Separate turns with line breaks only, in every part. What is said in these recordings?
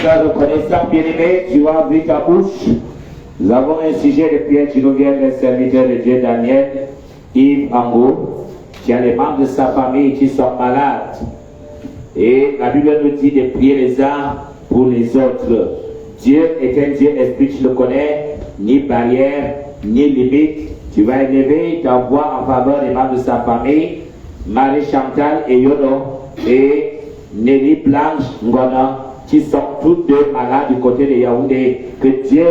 Reconnaissant, bien-aimé, tu as vu ta bouche. Nous avons un sujet de prière qui nous vient d'un serviteur de Dieu, Daniel, Yves Ango, qui a les membres de sa famille qui sont malades. Et la Bible nous dit de prier les uns pour les autres. Dieu est un Dieu esprit, tu le connais, ni barrière, ni limite. Tu vas élever ta voix en faveur des membres de sa famille, Marie Chantal et Yono, et Nelly Blanche Ngona, qui sont toutes deux malades du côté de Yaoundé. Que Dieu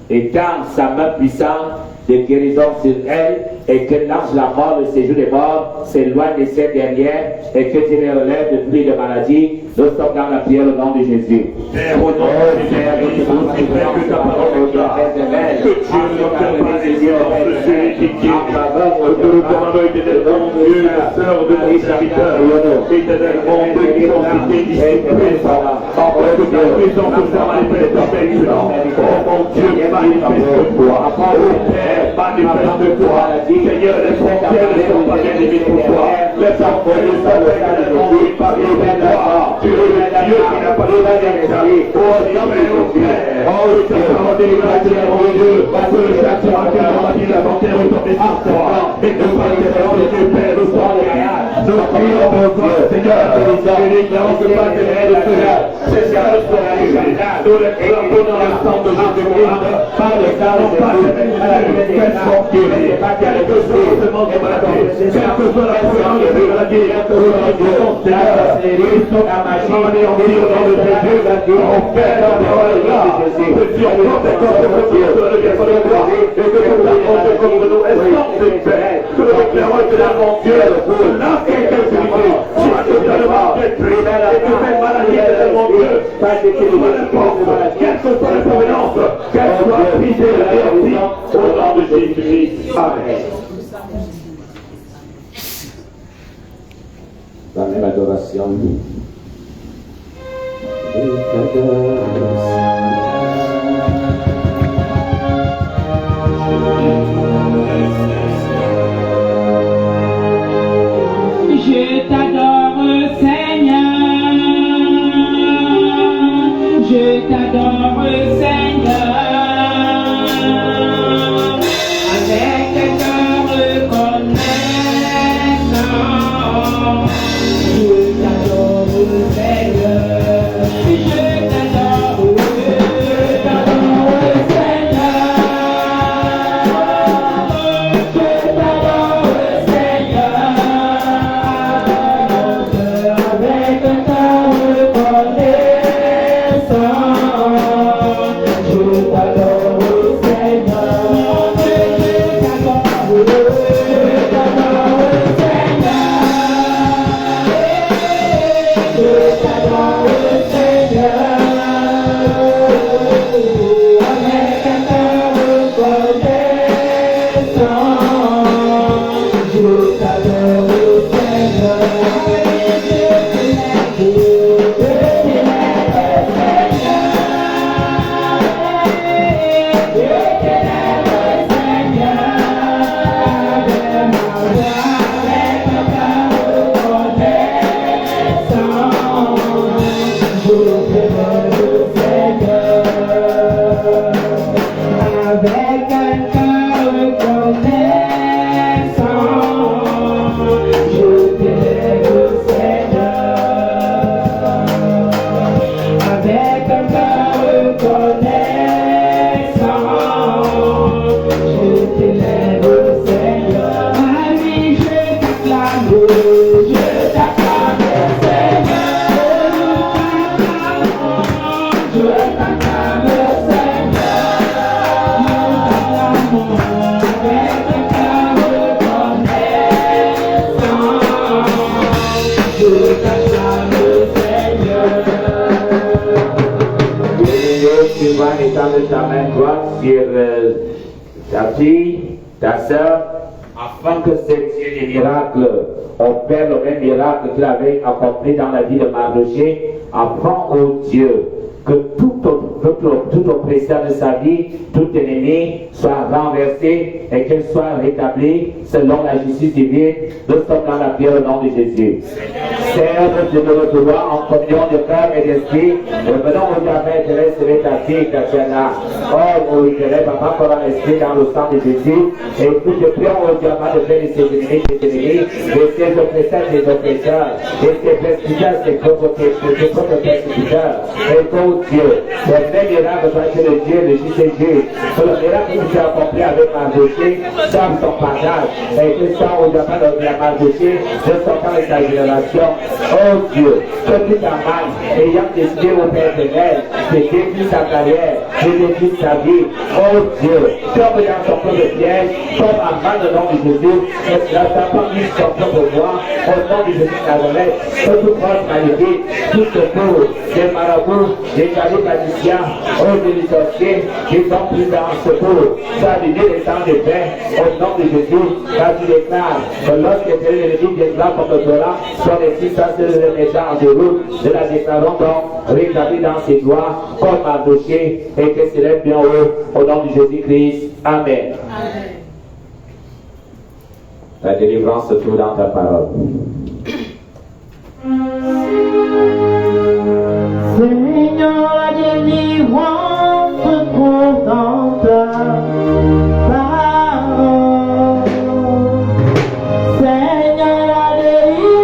étend sa main puissante de guérison sur elles et que l'ange la mort, le séjour des morts, s'éloigne de ces dernières et que tu les relèves de pluie de maladie. Nous sommes dans la prière au nom de Jésus.
Père, au nom de Jésus, que ta parole que Dieu n'obtient pas les ordres de celui qui quitte. Que nous commandons éternellement Dieu, la sœur de mon serviteur, éternellement ceux qui sont cités d'ici présents. Que ta puissance soit manifeste maintenant. Oh mon Dieu, manifeste-toi. Oh Père, manifeste-toi. Seigneur, les frontières ne sont pas bien limites pour toi. Les frontières ne sont pas bien limites pour toi. Tu es le Dieu qui n'a pas de dernière. Oh Dieu, mon Père. Oh, tu as commandé les chrétiens, mon Dieu. Que le châtiment qui a commandé la frontière est tombé sur toi. Et que nous parlons de Dieu, Père, nous sommes Nous prions pour toi, Seigneur. Nous déclarons que pas de l'aide de cela. Seigneur, nous les clamons dans le sang de Jésus-Christ. Par le sang, non pas de qu'elles sont guéries. Quelle que soit le semence de maladie, quelle que soit la présence de maladie, Seigneur, anéantir au nom de Jésus, on fait la parole là. Que Dieu porte et contre le Dieu, que le bien de gloire, et que toute la honte contre nous est sortie de paix. Que nous déclarons que là, mon Dieu, là, quelqu'un soit totalement détruit, et que cette maladie est mon Dieu, quelle que soit la provenance, qu'elle soit brisée et anéantie au nom de Jésus-Christ. Amen.
La même adoration.
Je t'adore, Seigneur. Je t'adore, Seigneur. Avec un cœur reconnaissant. Je t'adore, Seigneur. Je t'adore, Seigneur.
Étendre ta main droite sur ta fille, ta soeur, afin que ce Dieu des miracles opère le même miracle qu'il avait accompli dans la vie de Mardochée, afin, ô Dieu, que tout oppresseur de sa vie, tout ennemi soit renversé et qu'il soit rétabli selon la justice divine. Nous sommes dans la prière au nom de Jésus. Seigneur, je me retrouve en communion de cœur et d'esprit. Revenons au jamais de recevoir ta fille, Tatiana. Oh, oui, je lève papa pour l'esprit dans le sang de Jésus. Et nous te prions au diamant de faire de ses ennemis, de ses oppresseurs, des oppresseurs, de ses persécuteurs, ses propres persécuteurs. Et oh Dieu, le vrai miracle doit être le Dieu, le juste Dieu. Que le miracle que tu as accompli avec Mardochée soit son partage. Et que ça, au diamant de la Mardochée, de son temps et sa génération. Oh Dieu, que tu t'amènes, ayant décidé au Père éternel, de détruire sa carrière, de détruire sa vie. Oh Dieu, comme dans son propre piège, comme en bas de nom de Jésus, et cela n'a pas mis son propre voix, au nom de Jésus de Nazareth, que toute force maléfique, tout secours, des marabouts, des califs magiciens, oh des sorciers, qui sont pris dans ce secours, soit l'idée des temps de paix, au nom de Jésus, car tu déclares que lorsque l'ennemi viendra contre toi, son existence de méchant en déroute, de la déclarons donc rétablie dans ses doigts, comme Mardochée, et que s'élève bien haut, au nom de Jésus-Christ. Amen. Amen. La délivrance se trouve dans ta parole.
Seigneur, la délivrance se trouve dans ta parole. Seigneur, la délivrance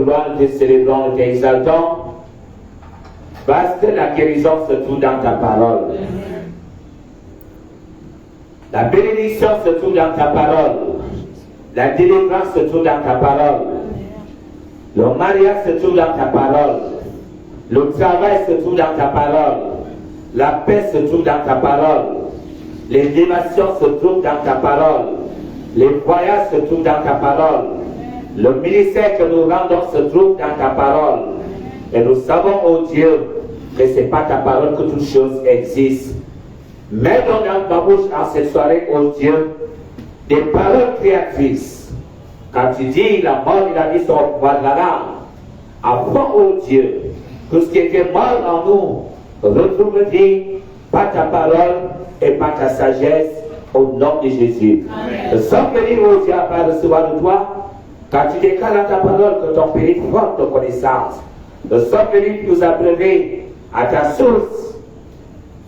gloire, nous te célébrons, nous t'exaltons. Parce que la guérison se trouve dans ta parole. La bénédiction se trouve dans ta parole. La délivrance se trouve dans ta parole. Le mariage se trouve dans ta parole. Le travail se trouve dans ta parole. La paix se trouve dans ta parole. Les dévastations se trouvent dans ta parole. Les voyages se trouvent dans ta parole. Le ministère que nous rendons se trouve dans ta parole. Et nous savons, oh Dieu, que ce n'est pas ta parole que toutes choses existent. Mets dans ma bouche en cette soirée, oh Dieu, des paroles créatrices. Quand tu dis la mort et la vie sont au pouvoir de la langue, apprends, oh Dieu, que ce qui était mort en nous retrouve vie par ta parole et par ta sagesse au nom de Jésus. Nous sommes venus, oh Dieu, à recevoir de toi, quand tu déclares dans ta parole que ton pays porte de connaissance. Nous sommes venus nous abreuver à ta source.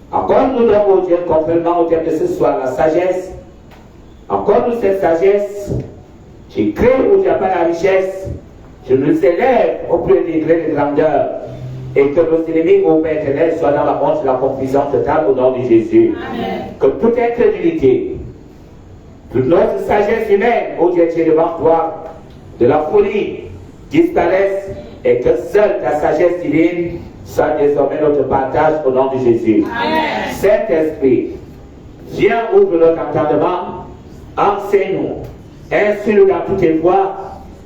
Encore nous donnons, oh Dieu, conformément au thème de ce soir, la sagesse. Encore nous cette sagesse. Tu crées où tu n'as pas la richesse. Tu nous élèves au plus degré de grandeur. Et que nos ennemis, ô Père éternel, soient dans la honte et la confusion totale au nom de Jésus. Amen. Que toute incrédulité, toute notre sagesse humaine, ô Dieu, tu es devant toi, de la folie, disparaisse et que seule ta sagesse divine soit désormais notre partage au nom de Jésus. Amen. Saint-Esprit, viens, ouvre notre entendement, enseigne-nous, instruis-nous dans toutes tes voies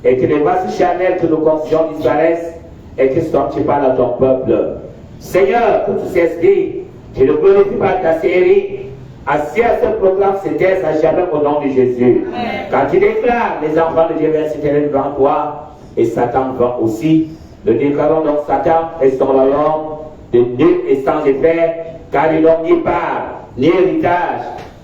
et que les voies charnelles que nous confions disparaissent et que tu parles à ton peuple. Seigneur, que tous ces esprits, je le glorifie par ta série, assis à ce programme se taise à jamais au nom de Jésus. Amen. Quand tu déclares les enfants de Dieu versent devant toi, et Satan devant aussi, nous déclarons donc Satan et son royaume de nul et sans effet, car ils n'ont ni part, ni héritage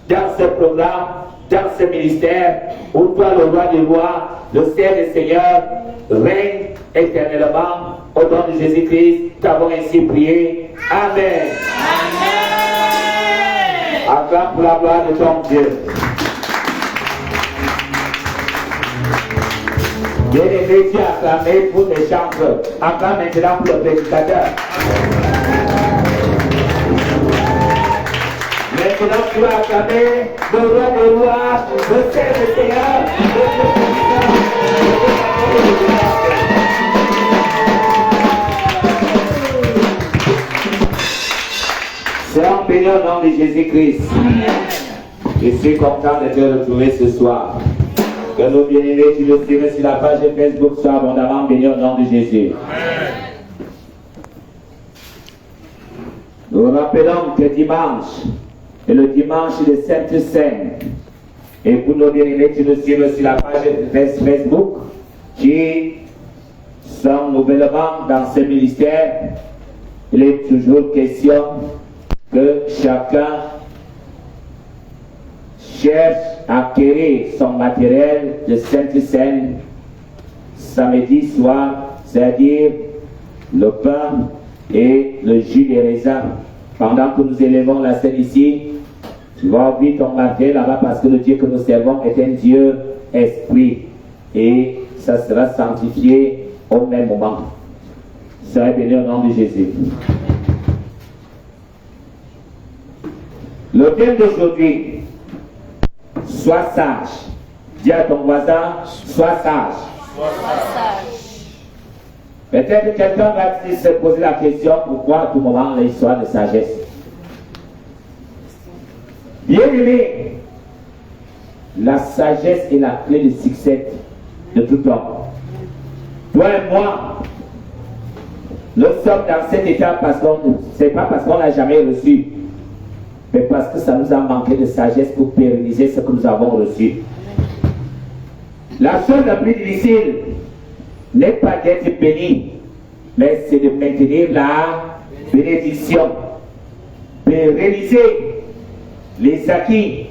dans ce programme, dans ce ministère, où toi, le roi des rois, le Seigneur des seigneurs, règne éternellement. Au nom de Jésus-Christ, nous avons ainsi prié. Amen. Amen. Acclame pour la gloire de ton Dieu. Bien-aimé, tu as acclamé pour les chanteurs. Acclame maintenant pour le prédicateur. Maintenant, tu vas acclamer le roi des rois, le Seigneur des seigneurs, le Dieu Seigneur béni au nom de Jésus-Christ. Je suis content de te retrouver ce soir. Que nos bien-aimés, tu le suives sur la page Facebook, soient abondamment bénis au nom de Jésus. Amen. Nous rappelons que dimanche est le dimanche de Sainte Seine. Et pour nos bien-aimés, tu le suives sur la page Facebook, qui sont nouvellement dans ce ministère. Il est toujours question que chacun cherche à acquérir son matériel de Sainte Seine samedi soir, c'est-à-dire le pain et le jus des raisins. Pendant que nous élevons la scène ici, tu vas ouvrir ton matériel là-bas parce que le Dieu que nous servons est un Dieu esprit et ça sera sanctifié au même moment. Soyez bénis au nom de Jésus. Le thème d'aujourd'hui, sois sage. Dis à ton voisin, sois sage. Peut-être que quelqu'un va se poser la question, pourquoi à tout moment l'histoire de sagesse? Bien aimé, la sagesse est la clé du succès de tout homme. Toi et moi, nous sommes dans cet état parce qu'on, c'est pas parce qu'on n'a jamais reçu, mais parce que ça nous a manqué de sagesse pour pérenniser ce que nous avons reçu. La chose la plus difficile n'est pas d'être béni, mais c'est de maintenir la bénédiction. Pérenniser les acquis,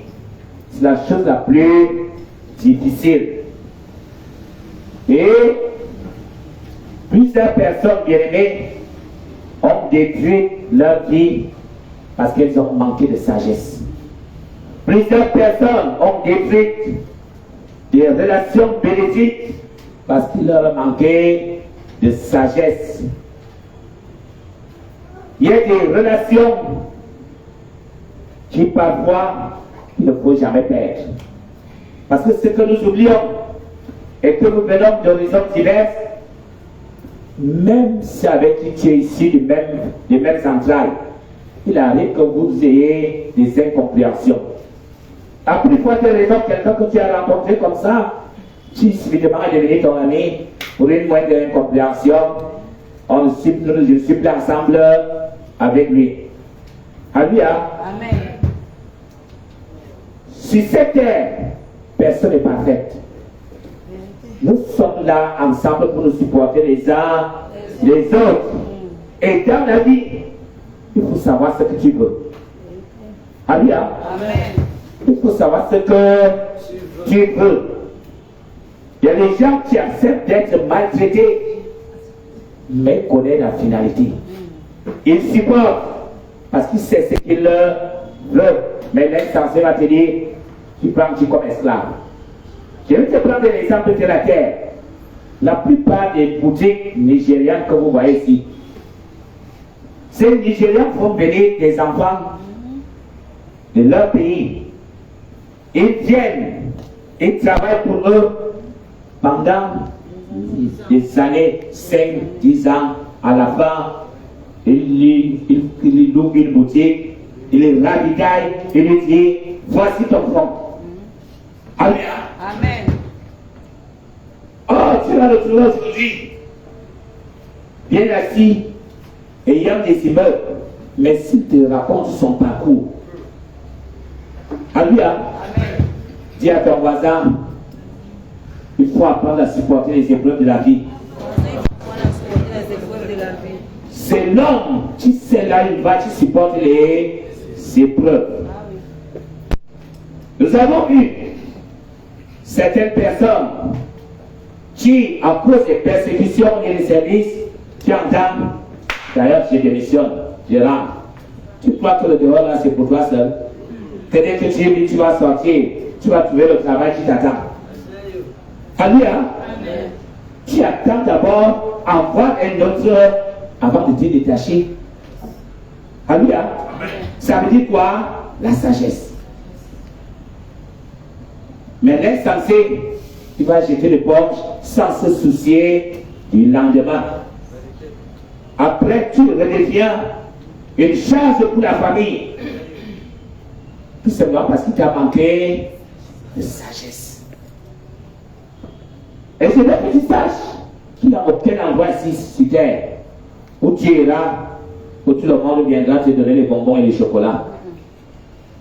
c'est la chose la plus difficile. Et plusieurs personnes bien-aimées ont détruit leur vie parce qu'elles ont manqué de sagesse. Plusieurs personnes ont détruit des relations bénéfiques parce qu'il leur a manqué de sagesse. Il y a des relations qui parfois il ne faut jamais perdre. Parce que ce que nous oublions est que nous venons d'horizons divers, même si avec qui tu es issu des mêmes entrailles, il arrive que vous ayez des incompréhensions. À plus forte raison, quelqu'un que tu as rencontré comme ça, tu suffisamment est devenu ton ami pour une moindre incompréhension, on ne suis plus ensemble avec lui. Alléluia.
Amen.
Sur cette terre, personne n'est parfait. Nous sommes là ensemble pour nous supporter les uns les autres. Et dans la vie, il faut savoir ce que tu veux. Alléluia.
Amen.
Il faut savoir ce que tu veux. Il y a des gens qui acceptent d'être maltraités, mais connaissent la finalité. Ils supportent parce qu'ils savent ce qu'ils veulent. Mais l'insensé va te dire, tu prends Dieu comme esclave. Je vais te prendre l'exemple de la terre. La plupart des boutiques nigériennes que vous voyez ici, ces Nigériens font venir des enfants de leur pays. Ils viennent, ils travaillent pour eux pendant des années, 5, 10 ans. À la fin, ils louent une boutique, ils les ravitaillent, ils lui disent, voici ton fonds. Amen.
Amen.
Oh, tu vas le trouver aujourd'hui. Bien assis, ayant des immeubles, mais s'il te raconte son parcours. Alléluia.
Amen.
Dis à ton voisin, il faut apprendre à supporter les épreuves de la vie. C'est l'homme qui sait là, il va, qui supporte les épreuves. Nous avons vu certaines personnes qui, à cause des persécutions et des services, qui entendent, d'ailleurs, je démissionne, je rentre. Tu crois que le dehors là, c'est pour toi seul? Que dès que tu vas sortir, tu vas trouver le travail qui t'attend. Alléluia. Tu attends d'abord à voir un autre avant de te détacher. Alléluia. Ça veut dire quoi? La sagesse. Mais l'insensé, il va jeter l'éponge sans se soucier du lendemain. Après, tu redeviens une charge pour la famille. Tout simplement parce qu'il t'a manqué de sagesse. Et c'est le petit sage qu'il n'y a aucun endroit ici sur terre où tu iras, où tout le monde viendra te donner les bonbons et les chocolats.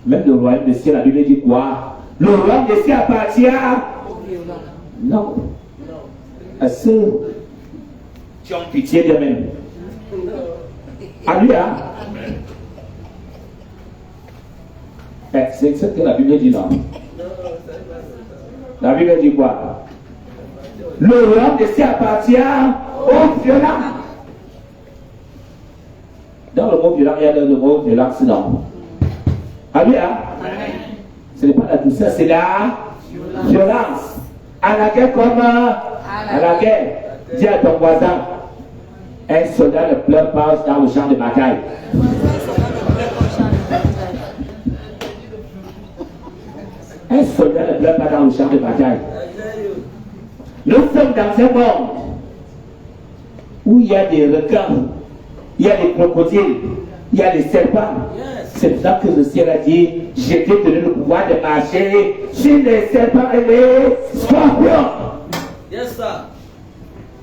Même le royaume des cieux, la Bible dit quoi? Le royaume des cieux appartient non. À ceux qui ont pitié d'eux-mêmes. Alléluia. C'est ce que la Bible dit, non? La Bible dit quoi? Le royaume des cieux appartient aux violents. Dans le mot violent, il y a le mot violence, non? Alléluia. Ce n'est pas la douceur, c'est la violence. À la guerre comme à la guerre. Dis à ton voisin, un soldat ne pleure pas dans le champ de bataille. Un soldat ne pleure pas dans le champ de bataille. Nous sommes dans un monde où il y a des requins, il y a des crocodiles, il y a des serpents. C'est pour ça que le ciel a dit, je t'ai donné le pouvoir de marcher sur les serpents et les scorpions.
Yes, sir.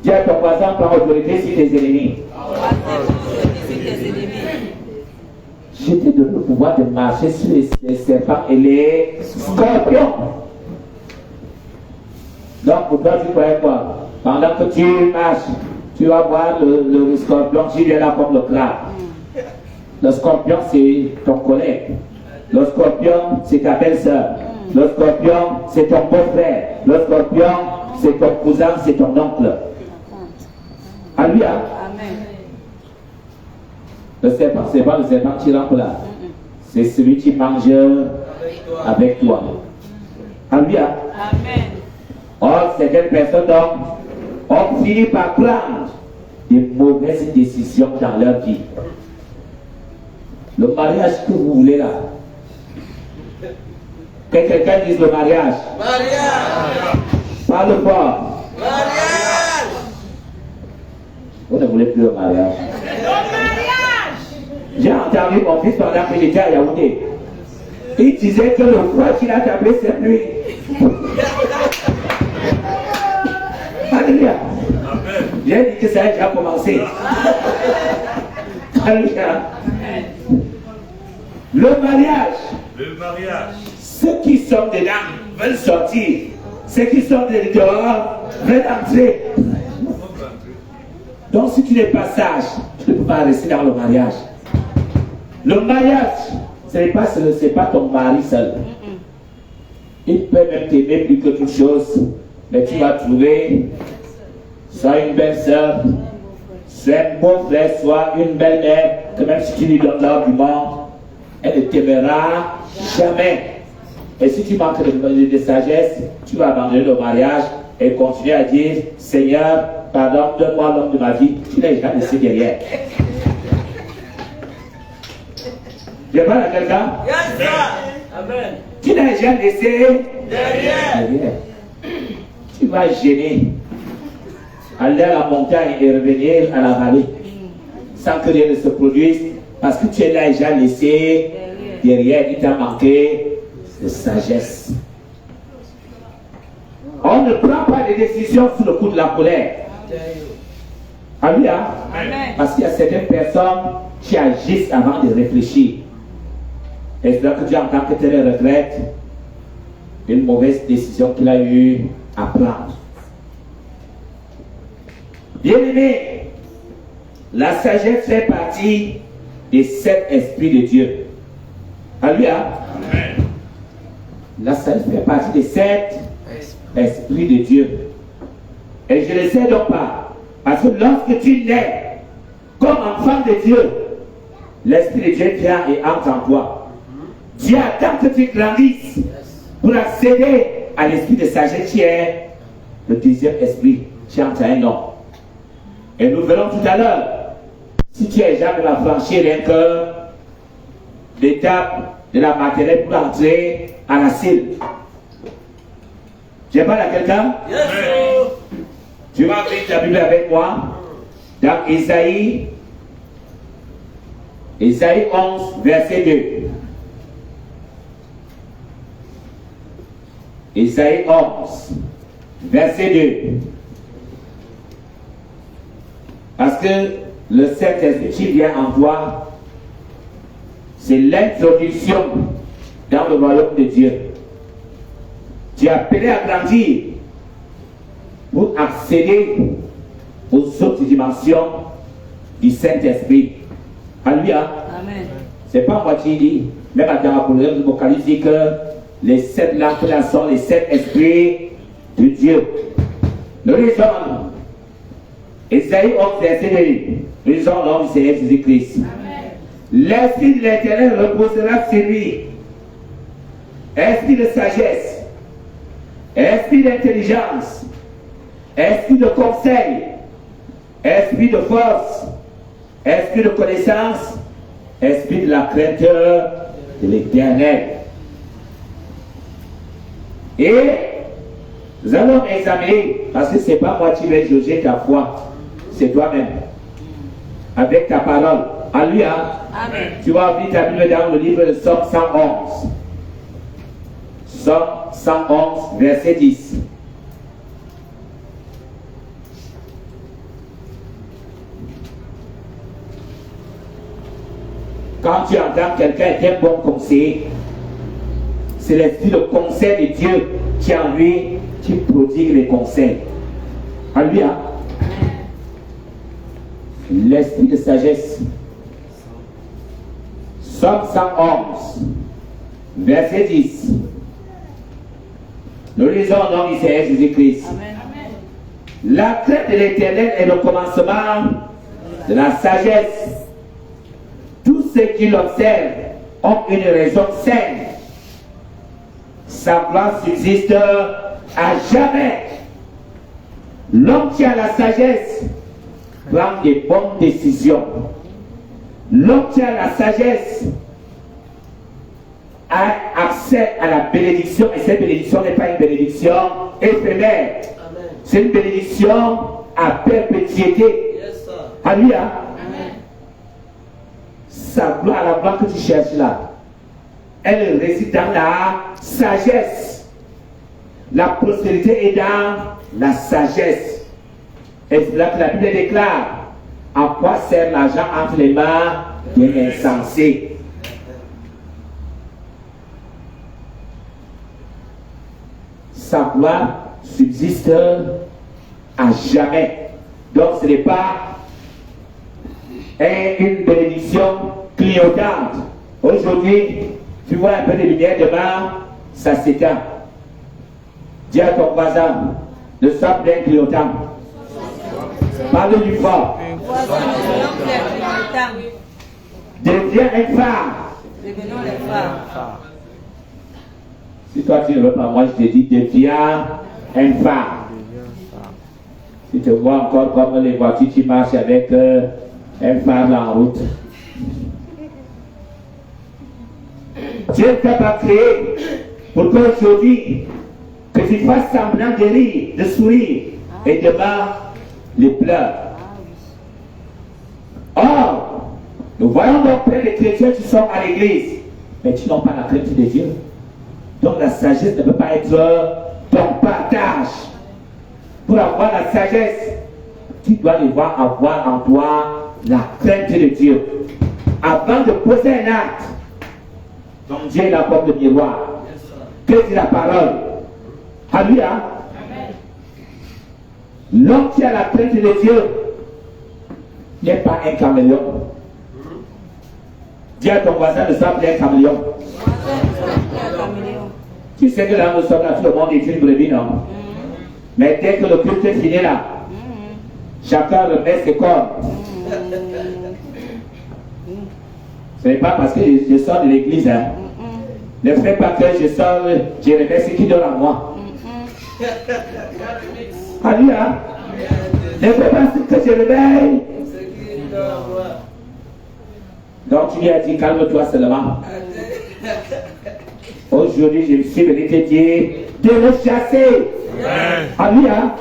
Dis à ton voisin par autorité sur tes ennemis. Je t'ai donné le pouvoir de marcher sur les serpents et les scorpions. Donc pour toi, tu croyais quoi? Pendant que tu marches, tu vas voir le scorpion, tu viens là comme le crabe. Le scorpion, c'est ton collègue. Le scorpion, c'est ta belle-sœur. Le scorpion, c'est ton beau-frère. Le scorpion, c'est ton cousin, c'est ton oncle. Alléluia.
Amen.
Le serpent, c'est pas le serpent qui rentre là. C'est celui qui mange avec toi. Alléluia.
Amen.
Or, certaines personnes ont fini par prendre des mauvaises décisions dans leur vie. Le mariage que vous voulez là. Que quelqu'un dise le mariage.
Mariage.
Parle fort.
Mariage.
Vous ne voulez plus le mariage. J'ai entendu mon fils pendant que j'étais à Yaoundé. Il disait que le roi qu'il a tapé cette nuit. Alléluia. J'ai dit que ça a déjà commencé. Alléluia. Le mariage.
Le mariage.
Ceux qui sont dedans veulent sortir. Ceux qui sont dehors veulent entrer. Donc si tu n'es pas sage, tu ne peux pas rester dans le mariage. Le mariage, ce n'est pas ton mari seul. Il peut même t'aimer plus que toute chose, mais tu vas trouver soit une belle soeur, soit un bon frère, soit une belle mère, que même si tu lui donnes l'argument, elle ne t'aimera jamais. Et si tu manques de sagesse, tu vas abandonner le mariage et continuer à dire, Seigneur, pardon, donne-moi l'homme de ma vie. Tu n'as jamais laissé derrière. Je parle à quelqu'un?
Amen.
Tu n'as jamais laissé
Derrière.
Tu vas gêner. Aller à la montagne et revenir à la vallée sans que rien ne se produise parce que tu es là déjà laissé derrière. Il t'a manqué de sagesse. On ne prend pas des décisions sous le coup de la colère. Alléluia. Parce qu'il y a certaines personnes qui agissent avant de réfléchir. Et c'est là que Dieu, en tant que tel, regrette une mauvaise décision qu'il a eu à prendre. Bien-aimé, la sagesse fait partie des 7 esprits de Dieu. Alléluia. La sagesse fait partie des 7 esprits de Dieu. Et je ne le sais donc pas. Parce que lorsque tu nais comme enfant de Dieu, l'Esprit de Dieu vient et entre en toi. Dieu attend que tu grandisses pour accéder à l'esprit de sagesse qui est le deuxième esprit qui entre un homme. Et nous verrons tout à l'heure, si tu es jamais à franchir rien que l'étape de la maternelle pour entrer à la cile. Je parle à quelqu'un? Tu vas ouvrir ta Bible avec moi dans Isaïe 11, verset 2. Isaïe 11, verset 2. Parce que le Saint-Esprit qui vient en toi, c'est l'introduction dans le royaume de Dieu. Tu es appelé à grandir pour accéder aux autres dimensions du Saint-Esprit. Alléluia.
Amen.
C'est pas moi qui dis, même dans la programme de l'Apocalypse dit que les 7 lampes là sont les 7 esprits de Dieu. Nous lisons Isaïe 11, verset 2. Nous lisons l'homme du Seigneur Jésus-Christ. L'Esprit de l'Éternel reposera sur lui. Esprit de sagesse, esprit d'intelligence, esprit de conseil, esprit de force, esprit de connaissance, esprit de la crainte de l'Éternel. Et nous allons examiner, parce que ce n'est pas moi qui vais juger ta foi, c'est toi-même, avec ta parole. Alléluia.
Amen.
Tu vas ouvrir ta Bible dans le livre de Psaume 111. Psaume 111, verset 10. Quand tu entends quelqu'un est un bon conseiller, c'est l'esprit de conseil de Dieu qui en lui, qui prodigue les conseils. Alléluia. L'esprit de sagesse. Psaume 111, verset 10. Nous lisons au nom du Seigneur Jésus-Christ. La crainte de l'Éternel est le commencement de la sagesse. Tous ceux qui l'observent ont une raison saine. Sa gloire subsiste à jamais. L'homme qui a la sagesse prendre des bonnes décisions. L'homme qui a la sagesse a accès à la bénédiction, et cette bénédiction n'est pas une bénédiction éphémère. C'est une bénédiction à perpétuité. Alléluia. Sa gloire, la gloire que tu cherches là, elle réside dans la sagesse. La prospérité est dans la sagesse. Et c'est là que la Bible déclare à quoi sert l'argent entre les mains des insensés. Sa gloire subsiste à jamais. Donc ce n'est pas une bénédiction clignotante. Aujourd'hui, tu vois un peu de lumière, demain, ça s'éteint. Dis à ton voisin, ne sois pas clignotant. Parle du fort. Deviens un phare.
Devenons les phares.
Si toi tu ne veux pas, moi je te dis, deviens un phare. Tu te vois encore comme les voitures qui marchent avec un phare en route. Dieu ne t'a pas créé pour qu'aujourd'hui, que tu fasses semblant de rire, de sourire, et demain, les pleurs. Or, nous voyons donc plein de chrétiens qui sont à l'église, mais qui n'ont pas la crainte de Dieu. Donc la sagesse ne peut pas être ton partage. Pour avoir la sagesse, tu dois devoir avoir en toi la crainte de Dieu. Avant de poser un acte, donc Dieu est là comme le miroir. Que dit la parole? Alléluia. L'homme qui a la crainte de Dieu n'est pas un caméléon. Dis à ton voisin ne soit pas un caméléon. Tu sais que là nous sommes là, tout le monde est une brebis, non? Mais dès que le culte est fini là, chacun remet ses corps. Ce n'est pas parce que je sors de l'église, hein. Ne fais pas que je sors, je remets ce qui donne à moi. Alléluia. Ne fais pas ce que je remets. Donc tu lui as dit, calme-toi seulement. Aujourd'hui, je me suis venu te dire de le chasser. Alléluia.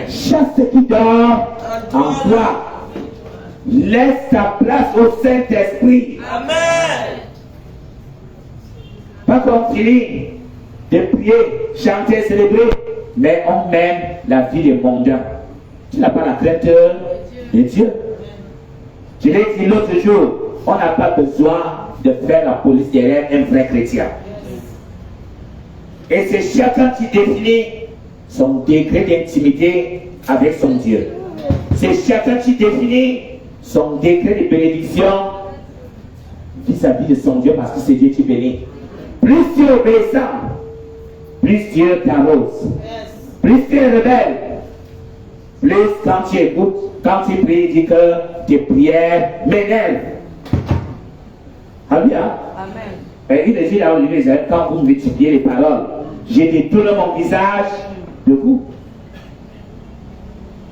Chasse ce qui dort en toi. Laisse ta place au Saint-Esprit.
Amen.
Pas qu'on finit de prier, chanter, célébrer, mais on mène la vie des mondains. Tu n'as pas la crainte de Dieu. Je l'ai dit l'autre jour, on n'a pas besoin de faire la police derrière un vrai chrétien. Et c'est chacun qui définit son degré d'intimité avec son Dieu. C'est chacun qui définit son degré de bénédiction vis-à-vis de son Dieu, parce que c'est Dieu qui bénit. Plus tu es obéissant, plus Dieu t'arrose. Plus tu es rebelle, plus quand tu écoutes, quand tu pries, dis que tes prières m'énervent. Alléluia. Et il dit là au livre, quand vous multipliez les paroles, j'ai détourné mon visage de vous.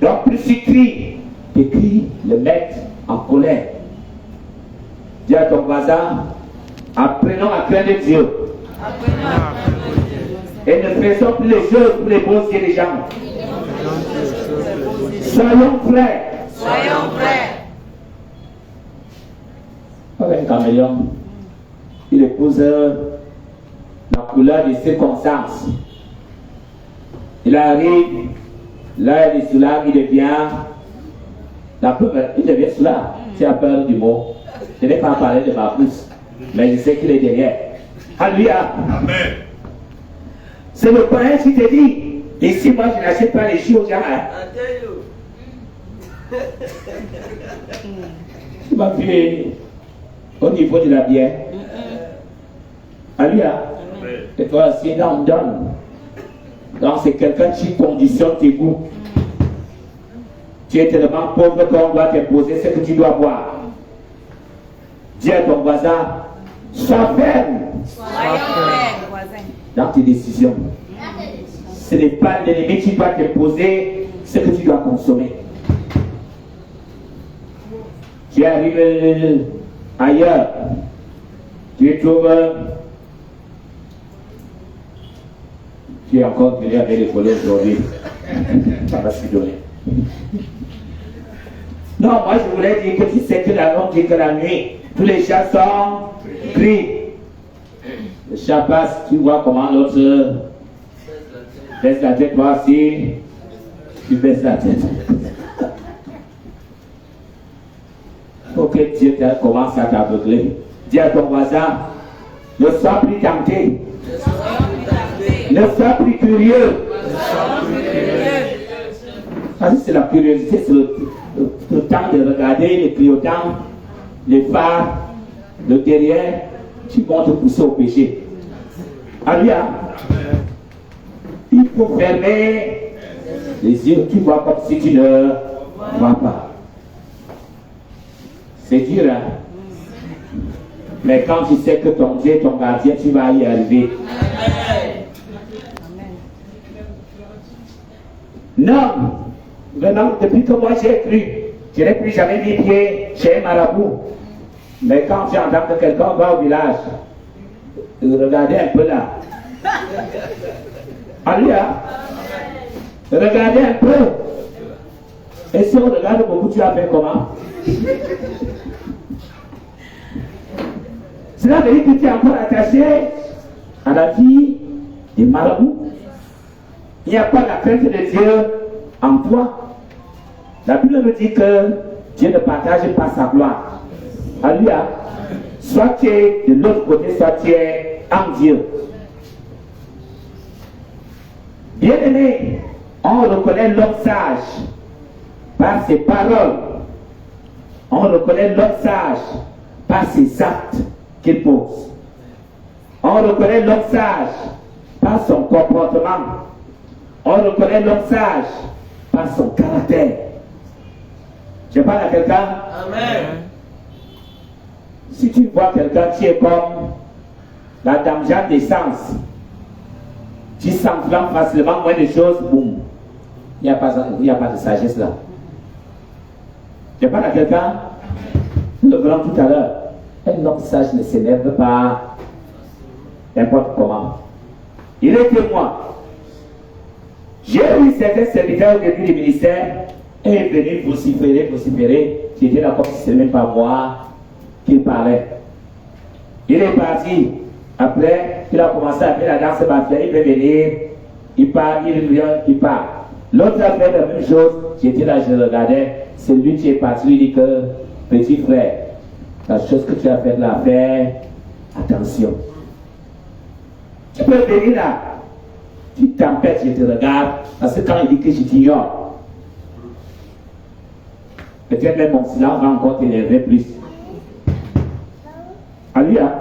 Donc plus tu cries, tes cris le mettent en colère. Dis à ton voisin, apprenons à craindre Dieu. Et ne faisons plus les choses pour les beaux yeux des gens. Soyons frères.
Soyons frères.
Avec un caméléon, il épouse la couleur des circonstances. Il arrive, là il est soulard, il devient soulard. Tu as peur du mot. Je n'ai pas parlé de ma pousse, mais je sais qu'il est derrière. Alléluia.
Amen.
C'est le païen qui te dit, ici moi je n'achète pas les chiens aux gens. Tu m'as vu au niveau de la bière. Alléluia. Et toi aussi, là on donne. Donc c'est quelqu'un qui conditionne tes goûts. Tu es tellement pauvre qu'on doit t'imposer ce que tu dois boire. Dis à ton voisin, sois ferme.
Soyons frères, voisins.
Dans tes décisions. Ce n'est pas l'ennemi qui doit t'imposer ce que tu dois consommer. Tu arrives ailleurs, tu trouves, tu es encore venu avec les collègues aujourd'hui. Ça va se donner. Non, moi je voulais dire que tu sais que on dit que la nuit, tous les chats sont gris. Le chat passe, tu vois comment l'autre baisse la tête, toi aussi, tu baisses la tête. Faut que Dieu commence à t'aveugler. Dis à ton voisin, ne sois plus tenté. Ne sois plus curieux. Parce que c'est la curiosité, c'est le temps de regarder les clignotants, les phares, le derrière, qui vont te pousser au péché. Alléluia. Il faut fermer les yeux, tu vois comme si tu ne vois pas. C'est dur, hein? Mais quand tu sais que ton Dieu est ton gardien, tu vas y arriver. Non, vraiment, depuis que moi j'ai cru, je n'ai plus jamais mis pied chez un marabout. Mais quand tu entends que quelqu'un va au village, regardez un peu là. Alléluia. Regardez un peu. Et si on regarde beaucoup, tu as fait comment? Cela veut dire que tu es encore attaché à la vie des marabouts. Il n'y a pas la crainte de Dieu en toi. La Bible nous dit que Dieu ne partage pas sa gloire. Alléluia. Soit tu es de l'autre côté, soit tu es en Dieu. Bien-aimé, on reconnaît l'homme sage par ses paroles. On reconnaît l'homme sage par ses actes qu'il pose. On reconnaît l'homme sage par son comportement. On reconnaît l'homme sage par son caractère. Je parle à quelqu'un.
Amen.
Si tu vois quelqu'un qui est comme la dame Jeanne d'essence, tu s'enflamme facilement, moins de choses, boum. Il n'y a pas de sagesse là. Je parle à quelqu'un, nous le verrons tout à l'heure. Un homme sage ne s'énerve pas n'importe comment. Il est témoin. J'ai eu certains serviteurs au début du ministère et il est venu vociférer. J'étais là comme si ce n'était même pas moi qui parlait. Il est parti. Après, il a commencé à faire la danse mafia. Il peut venir, il parle, il vient, il parle. L'autre a fait la même chose. J'étais là, je regardais. C'est lui qui est parti, lui dit que, petit frère, la chose que tu as faite là, fais attention. Tu peux venir là. Tu t'empêches, je te regarde, parce que quand il dit que je t'ignore, peut-être même mon silence va encore t'énerver plus. Alléluia.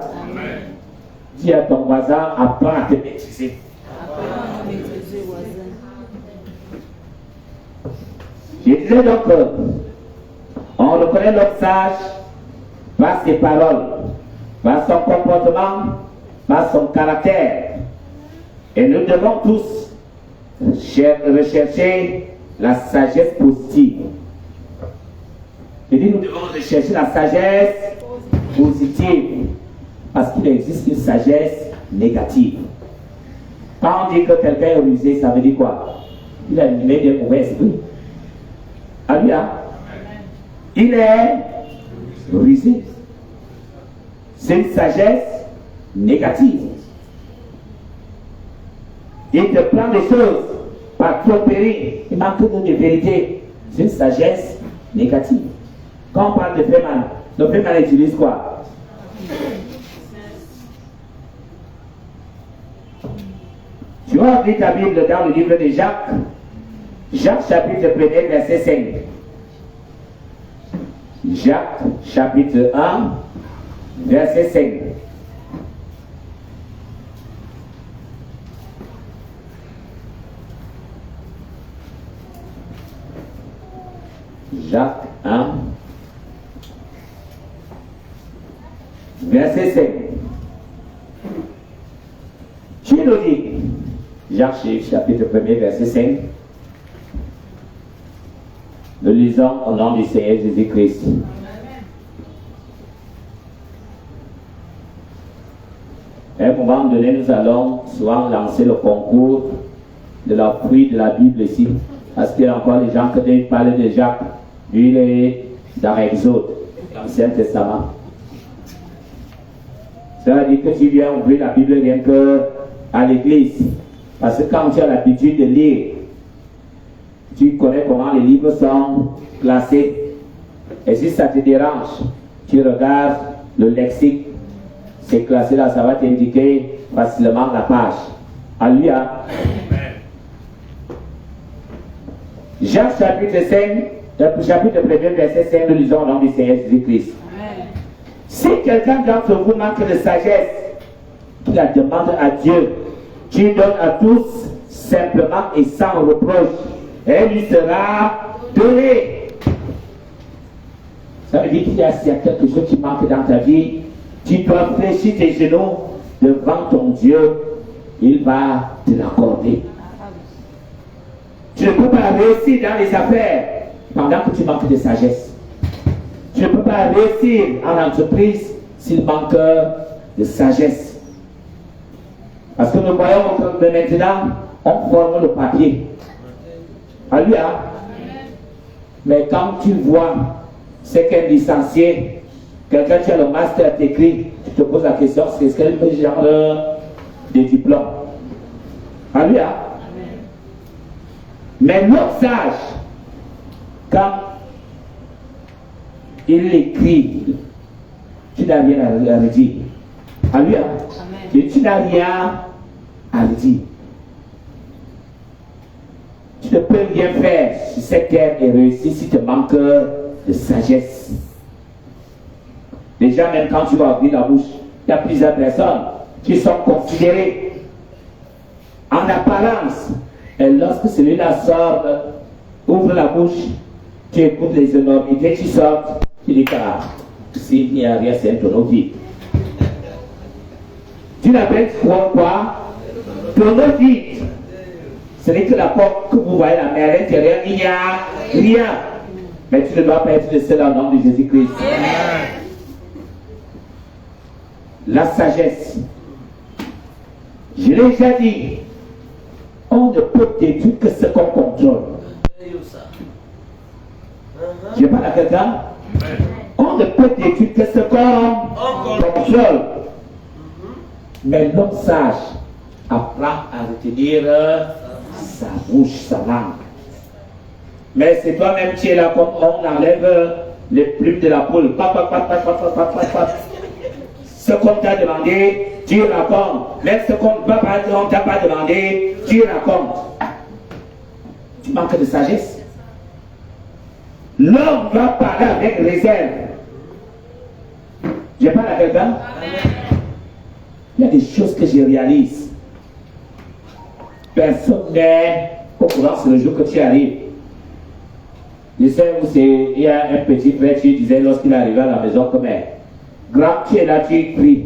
Dis à ton voisin, apprends à te maîtriser. Je disais donc, on reconnaît l'homme sage par ses paroles, par son comportement, par son caractère. Et nous devons tous rechercher la sagesse positive. Je dis, nous devons rechercher la sagesse positive. Parce qu'il existe une sagesse négative. Quand on dit que quelqu'un est rusé, ça veut dire quoi? Il a animé des mauvais esprits. Alléluia. Il est rusé. C'est une sagesse négative. Il te prend des choses par tromperie. Il manque de vérité. C'est une sagesse négative. Quand on parle de Feynman, le Feynman utilise quoi? Tu vas ouvrir ta Bible dans le livre de Jacques. Jacques chapitre 1er, verset 5. Jacques chapitre 1, verset 5. Jacques 1, verset 5. Tu nous dis, Jacques chapitre 1er, verset 5. Nous lisons. lisons au nom du Seigneur Jésus-Christ. À un moment donné, nous allons souvent lancer le concours de la fruit de la Bible ici. Parce qu'il y a encore les gens qui parlent de Jacques. Lui, il est dans Exode, l'Ancien Testament. Ça veut dire que tu viens ouvrir la Bible rien que à l'église. Parce que quand tu as l'habitude de lire, tu connais comment les livres sont classés. Et si ça te dérange, tu regardes le lexique, c'est classé là, ça va t'indiquer facilement la page. Alléluia. Jacques chapitre 5, chapitre 1er, verset 5, nous lisons au nom du Seigneur Jésus-Christ. Si quelqu'un d'entre vous manque de sagesse, qu'il la demande à Dieu, qui donne à tous simplement et sans reproche, elle lui sera donnée. Ça veut dire qu'il y a quelque chose qui manque dans ta vie, tu dois fléchir tes genoux devant ton Dieu, il va te l'accorder. Tu ne peux pas réussir dans les affaires pendant que tu manques de sagesse. Tu ne peux pas réussir en entreprise s'il manque de sagesse. Parce que nous voyons que maintenant, on forme le papier. Alléluia. Mais quand tu vois ce qu'un licencié, quelqu'un qui a le master t'écrit, tu te poses la question, c'est quel genre de diplôme? Alléluia. Mais l'homme sage, quand il écrit, tu n'as rien à redire. Alléluia. Tu n'as rien à redire. Tu ne peux rien faire si cette terre est réussie si tu manques de sagesse. Déjà, même quand tu vas ouvrir la bouche, il y a plusieurs personnes qui sont considérées en apparence. Et lorsque celui-là sort, ouvre la bouche, tu écoutes les énormités qui sortent, tu dis car s'il n'y a rien, c'est un tonneau vide. Tu l'appelles quoi? Tonneau vide. Ce n'est que la porte que vous voyez là, mais à l'intérieur, il n'y a rien. Mais tu ne dois pas être le seul au nom de Jésus-Christ. La sagesse. Je l'ai déjà dit. On ne peut détruire que ce qu'on contrôle. Je parle à quelqu'un. On ne peut détruire que ce qu'on contrôle. Mais l'homme sage apprend à retenir sa bouche, sa langue. Mais c'est toi-même qui es là comme on enlève les plumes de la poule. Ce qu'on t'a demandé, tu racontes. Même ce qu'on ne t'a pas demandé, tu racontes. Tu manques de sagesse. L'homme va parler avec réserve. Je parle à quelqu'un. Il y a des choses que je réalise. Personne n'est au courant sur le jour que tu arrives. Je sais où c'est. Il y a un petit frère qui disait lorsqu'il arrivait à la maison comme grand, tu es là, tu cries.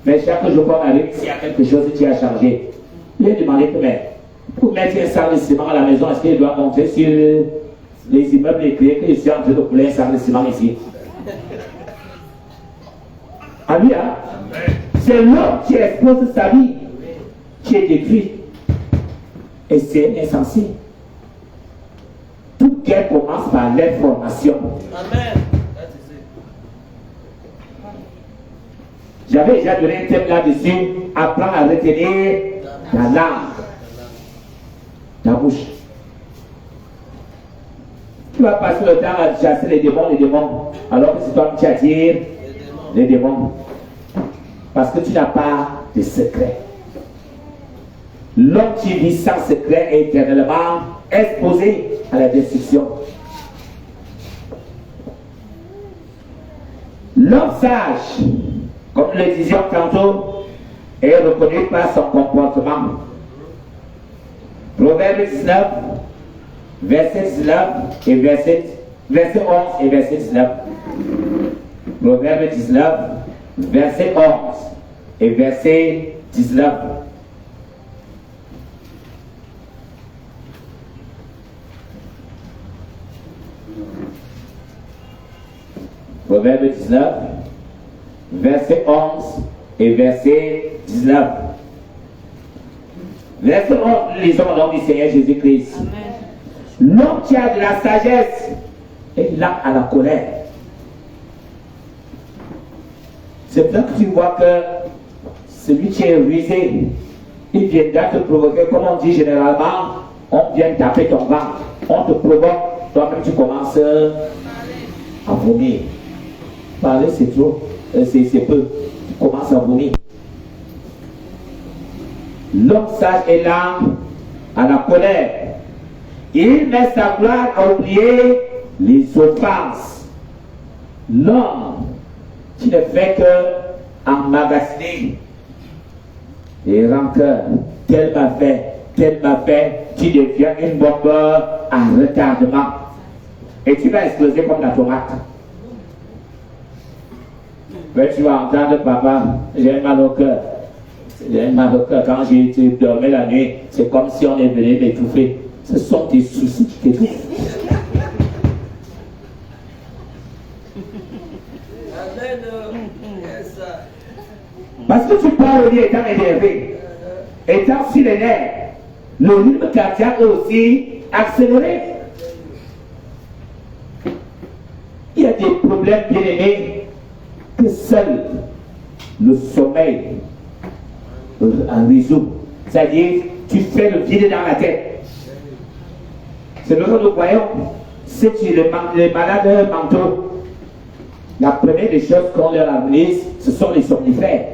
Mais chaque jour qu'on arrive, s'il y a quelque chose qui a changé. Il a demandé que pour mettre un sac de ciment à la maison, est-ce qu'il doit monter sur les immeubles et crier que je suis en train de couler un sac de ciment ici? Alléluia. C'est l'homme qui expose sa vie, qui est détruit. Et c'est insensé. Toute guerre commence par l'information.
Amen.
J'avais déjà donné un thème là-dessus. Apprends à retenir ta langue, ta bouche. Tu vas passer le temps à chasser les démons, alors que c'est toi qui attires les démons. Parce que tu n'as pas de secret. L'homme qui vit sans secret est éternellement exposé à la destruction. L'homme sage, comme nous le disions tantôt, est reconnu par son comportement. Proverbe 19, verset 19 et verset 11 et verset 19. Proverbe 19, verset 11 et verset 19. Proverbe 19, verset 11 et verset 19. Verset 11, nous lisons au nom du Seigneur Jésus-Christ. L'homme qui a de la sagesse est là à la colère. C'est là que tu vois que celui qui est rusé, il viendra te provoquer, comme on dit généralement, on vient taper ton ventre, on te provoque, toi-même tu commences à vomir. Parler c'est trop, c'est peu, tu commences à vomir. L'homme sage est là à la colère. Il met sa gloire à oublier les offenses. L'homme qui ne fait que emmagasiner les rancœurs, tel m'a fait, tu deviens une bombe à retardement. Et tu vas exploser comme la tomate. Mais tu vas entendre, papa, j'ai mal au cœur. J'ai mal au cœur. Quand tu dormais la nuit, c'est comme si on est venu m'étouffer. Ce sont tes soucis qui t'étouffent. Parce que tu parles au lit étant énervé, étant sur les nerfs, le rythme cardiaque est aussi accéléré. Il y a des problèmes bien aimés que seul le sommeil en résout. C'est-à-dire, tu fais le vide dans la tête. C'est ce que nous voyons. Si tu les malades mentaux, la première des choses qu'on leur administre, ce sont les somnifères.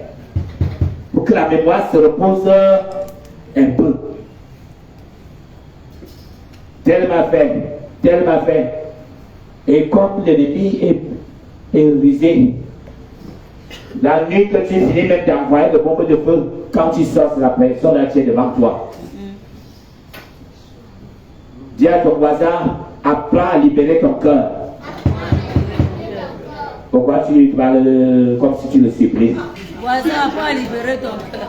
Pour que la mémoire se repose un peu. Tel m'a fait. Et comme l'ennemi est rusé, la nuit que tu finis même d'envoyer de bombes de feu, quand tu sors, la personne là qui est devant toi. Dis à ton voisin, apprends à libérer ton cœur. Pourquoi tu parles comme si tu le supplies?
Voisin, apprends à libérer ton cœur.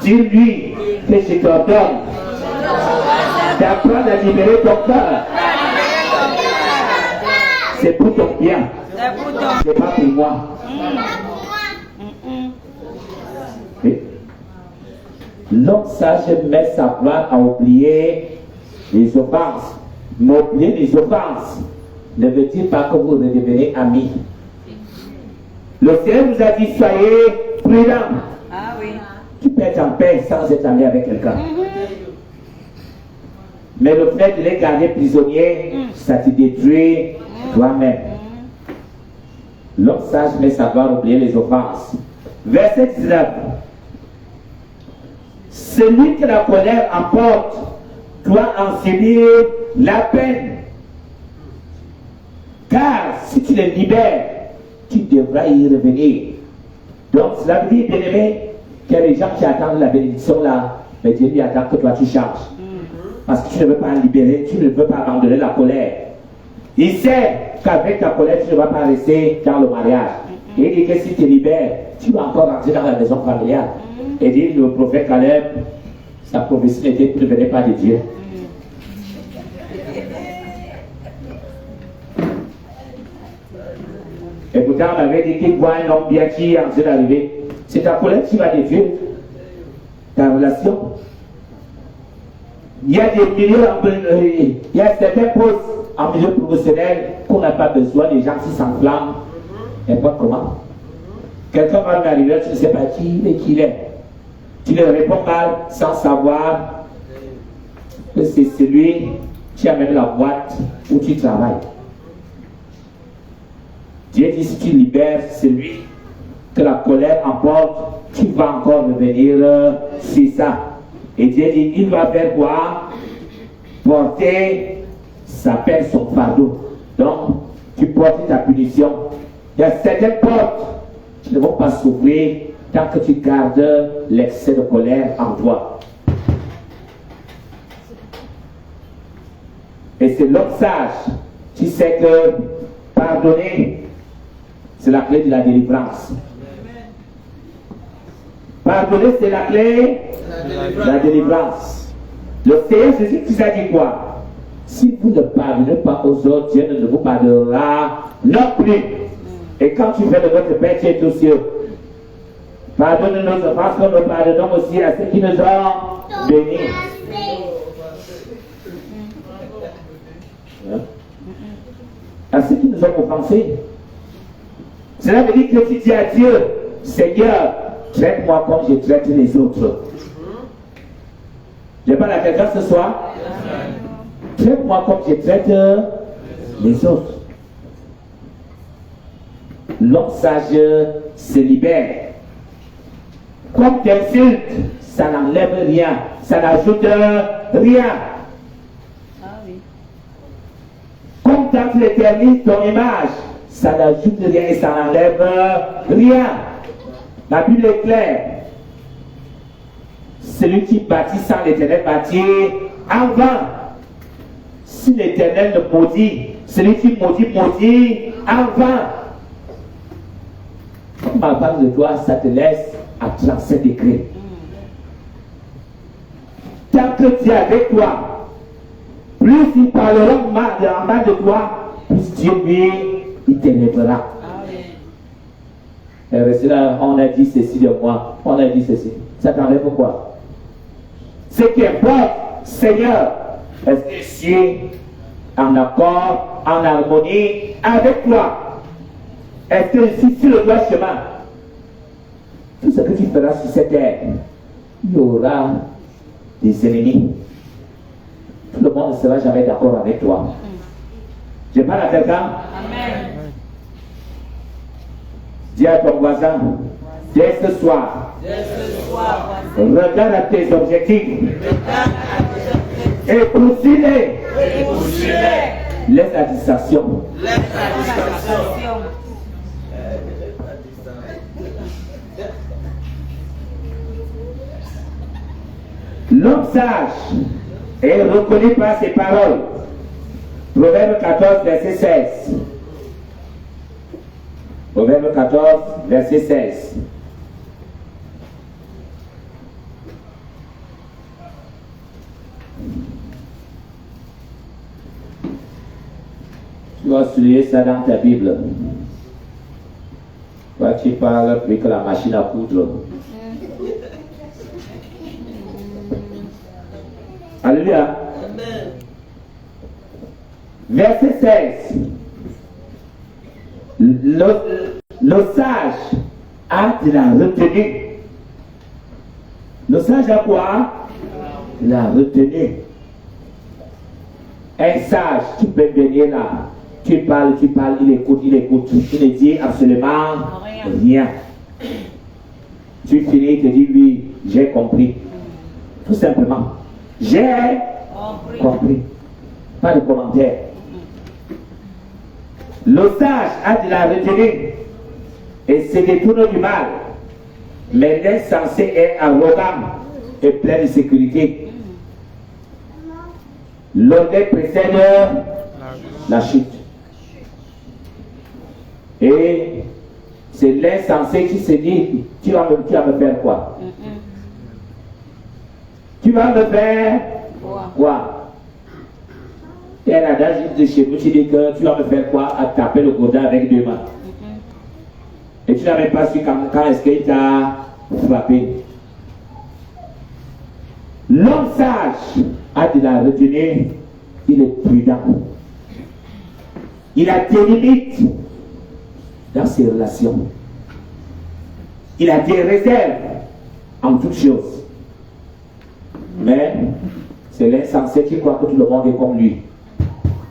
Dis-lui que je t'ordonne d'apprendre à libérer ton cœur. C'est pour ton bien. C'est pas pour moi. L'homme sage met sa gloire à oublier les offenses. Mais oublier les offenses ne veut dire pas que vous redevenez amis. Le Seigneur nous a dit, soyez prudents.
Ah oui.
Tu peux être en paix sans être ami avec quelqu'un. Mais le fait de les garder prisonniers, ça te détruit toi-même. L'homme sage met sa gloire à oublier les offenses. Verset 19. Celui que la colère emporte doit en subir la peine. Car si tu les libères, tu devras y revenir. Donc cela veut dire, bien aimé, qu'il y a des gens qui attendent la bénédiction là, mais Dieu lui attend que toi tu changes. Parce que tu ne veux pas libérer, tu ne veux pas abandonner la colère. Il sait qu'avec ta colère, tu ne vas pas rester dans le mariage. Et il dit que si tu te libères, tu vas encore rentrer dans la maison familiale. Et dit le prophète Caleb, sa prophétie ne venait pas de Dieu. Et pourtant, on avait dit qu'il voit un homme bien qui est en train d'arriver. C'est ta colère qui va détruire ta relation. Il y a des milieux, il y a certains postes en milieu professionnel qu'on n'a pas besoin des gens qui s'enflamment. N'importe comment. Quelqu'un va m'arriver, tu ne sais pas qui il est. Tu lui réponds mal sans savoir que c'est celui qui amène la boîte où tu travailles. Dieu dit, si tu libères celui que la colère emporte, tu vas encore revenir sur ça. Et Dieu dit, il va faire quoi? Porter sa peine, son fardeau. Donc, tu portes ta punition. Il y a certaines portes qui ne vont pas s'ouvrir tant que tu gardes l'excès de colère en toi. Et c'est l'homme sage qui sait que pardonner, c'est la clé de la délivrance. Pardonner, c'est la clé de la délivrance. Le Seigneur Jésus qui a dit quoi? Si vous ne pardonnez pas aux autres, Dieu ne vous pardonnera non plus. Et quand tu fais de votre Père qui est aux cieux, pardonne-nous parce que nous pardonnons aussi à ceux qui nous ont bénis. À ceux qui nous ont offensés. Cela veut dire que tu dis à Dieu, Seigneur, traite-moi comme je traite les autres. Je parle à quelqu'un ce soir. Traite-moi comme je traite les autres. L'homme sage se libère. Comme t'insultes, ça n'enlève rien, ça n'ajoute rien.
Ah oui.
Comme quand tu éternises ton image, ça n'ajoute rien et ça n'enlève rien. La Bible est claire. Celui qui bâtit sans l'Éternel bâtit en vain. Si l'Éternel le maudit, celui qui maudit en vain. Comme ma part de toi, ça te laisse à 37 degrés. Tant que tu es avec toi, plus il parlera en mal de toi, plus Dieu lui, il t'élèvera. Et reste là, on a dit ceci de moi, on a dit ceci. Ça t'enlève pourquoi? Ce qui importe, Seigneur, est-ce que je suis en accord, en harmonie avec toi? Est-ce que je suis sur le droit chemin? Tout ce que tu feras sur cette terre, il y aura des ennemis. Tout le monde ne sera jamais d'accord avec toi. Je parle à quelqu'un.
Amen.
Dis à ton voisin, dès ce soir, regarde à tes objectifs et poursuis-les. Laisse la distraction. L'homme sage est reconnu par ses paroles. Proverbe 14, verset 16. Proverbe 14, verset 16. Tu vas souligner ça dans ta Bible. Toi, tu parles plus que la machine à coudre. Alléluia. Verset 16. Le sage a de la retenue. Le sage a quoi? La retenue. Un sage, tu peux venir là. Tu parles, il écoute. Il ne dit absolument rien. Tu finis, il te dit, oui, j'ai compris. Tout simplement. J'ai compris. Pas de commentaire. Le sage a de la retenue et se détourne du mal. Mais l'insensé est arrogant et plein de sécurité. L'orgueil précède la chute. Et c'est l'insensé qui se dit, tu vas me faire quoi? Tu vas me faire quoi? Il y a un adage de chez nous qui dit que tu vas me faire quoi? À taper le gourdin avec deux mains. Et tu n'avais pas su quand est-ce qu'il t'a frappé. L'homme sage a de la retenue, il est prudent. Il a des limites dans ses relations. Il a des réserves en toutes choses. Mais c'est l'insensé qui croit que tout le monde est comme lui.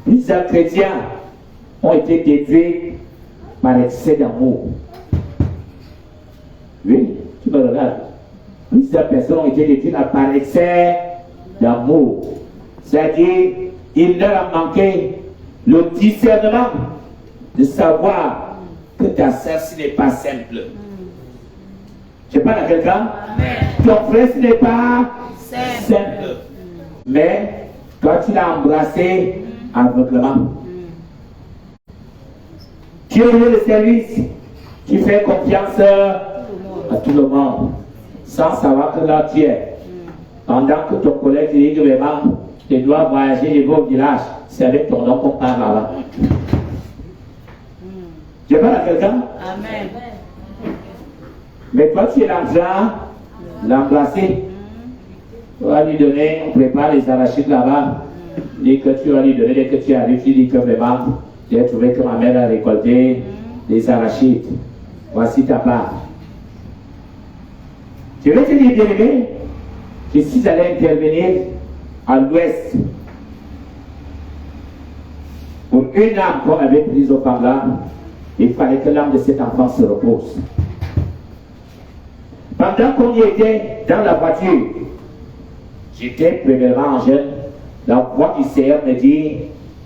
Plusieurs chrétiens ont été détruits par excès d'amour. Oui, tu me regardes. Plusieurs personnes ont été détruites par excès d'amour. C'est-à-dire, il leur a manqué le discernement de savoir que ta sœur, ce n'est pas simple. Je parle à quelqu'un. Ton frère, ce n'est pas simple. Mais toi, tu l'as embrassé aveuglement. Tu es le service qui fait confiance à tout le monde sans savoir que là tu es. Pendant que ton collègue dit que vraiment Tu dois voyager de vos villages. C'est avec ton nom qu'on parle là-bas. Je parle à quelqu'un?
Amen.
Mais quand tu es l'argent, l'embrasser, tu vas lui donner, on prépare les arachides là-bas. Dis que tu vas lui donner, dès que tu arrives, tu dis que vraiment, j'ai trouvé que ma mère a récolté des arachides. Voici ta part. Je vais te dire, bien aimé, que si j'allais intervenir à l'ouest, pour une âme qu'on avait prise au là, il fallait que l'âme de cet enfant se repose. Pendant qu'on y était dans la voiture, j'étais premièrement en jeune, la voix du Seigneur me dit,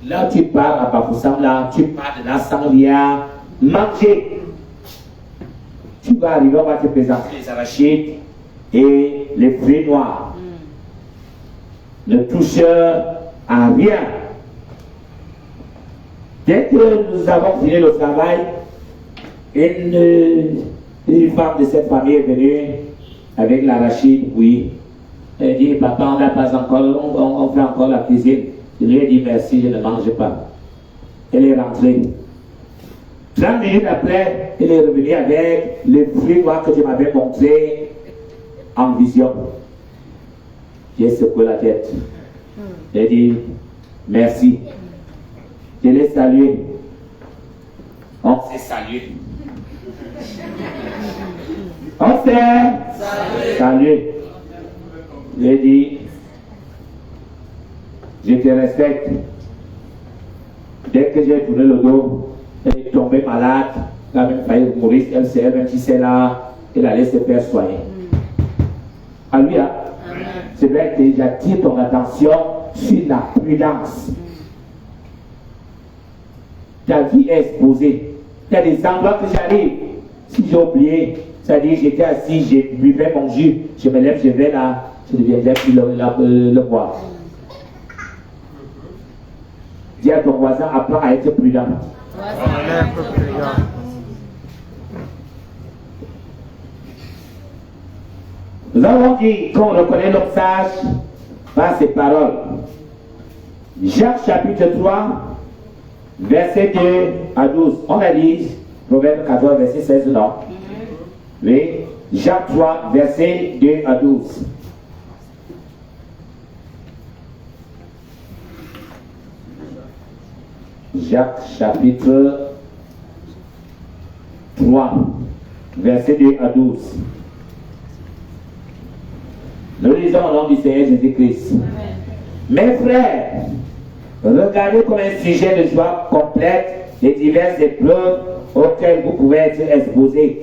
là tu pars à Bafoussam, là tu pars de la sangria, manger. Tu vas arriver, on va te présenter les arachides et les fruits noirs. Ne touche à rien. Dès que nous avons fini le travail, une femme de cette famille est venue avec l'arachide, oui. Elle dit, papa, on n'a pas encore, on fait encore la cuisine. Je lui ai dit merci, je ne mange pas. Elle est rentrée. 30 minutes après, elle est revenue avec les fruits noirs que je m'avais montré en vision. J'ai secoué la tête. J'ai dit merci. Je l'ai salué. On s'est salué. On s'est salué. J'ai dit, je te respecte. Dès que j'ai tourné le dos, elle est tombée malade. Elle a même failli mourir. Elle s'est même si c'est là, elle allait se faire soigner. Alléluia. C'est vrai que j'attire ton attention sur la prudence. Ta vie est exposée. Il y a des endroits que j'arrive. Si j'ai oublié, c'est-à-dire j'étais assis, je buvais mon jus, je me lève, je vais là, je deviendrai plus le boire. Dis à ton voisin, apprends à être prudent. Nous avons dit qu'on reconnaît l'homme sage par ses paroles. Jacques chapitre 3, verset 2 à 12. On a dit, Proverbe 14, verset 16, non? Oui. Jacques 3, verset 2 à 12. Jacques chapitre 3, verset 2 à 12. Nous lisons au nom du Seigneur Jésus-Christ. Mes frères, regardez comme un sujet de joie complète les diverses épreuves auxquelles vous pouvez être exposés.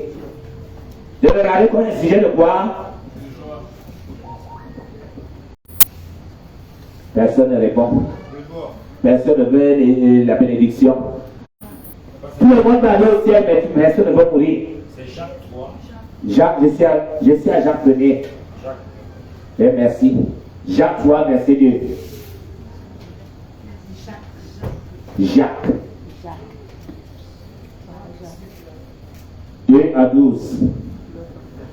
De regarder comme un sujet de quoi? Personne ne répond. Personne ne veut la bénédiction. Tout le monde va aller au ciel, mais personne ne veut mourir.
C'est Jacques 3.
Jacques, je suis à Jacques 1er. Et merci. Jacques 3, verset 2. Jacques. 2 à 12.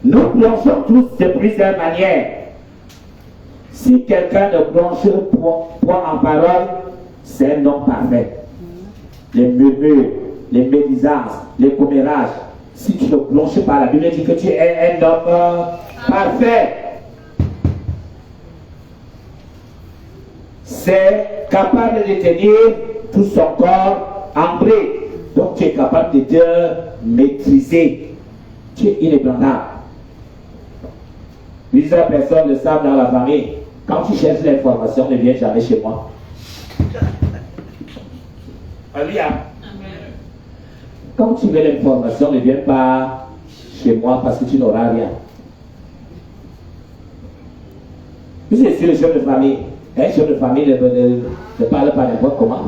Nous plongeons tous de plusieurs manières. Si quelqu'un ne plonge point en parole, c'est un homme parfait. Les murmures, les médisances, les commérages. Si tu ne plonges pas, la Bible dit que tu es un homme parfait. C'est capable de tenir tout son corps ancré. Donc tu es capable de te maîtriser. Tu es inébranlable. Plusieurs personnes le savent dans la famille. Quand tu cherches l'information, ne viens jamais chez moi. Alléluia. Quand tu veux l'information, ne viens pas chez moi parce que tu n'auras rien. Vous êtes sur le chef de famille. Un chef de famille ne parle pas n'importe comment.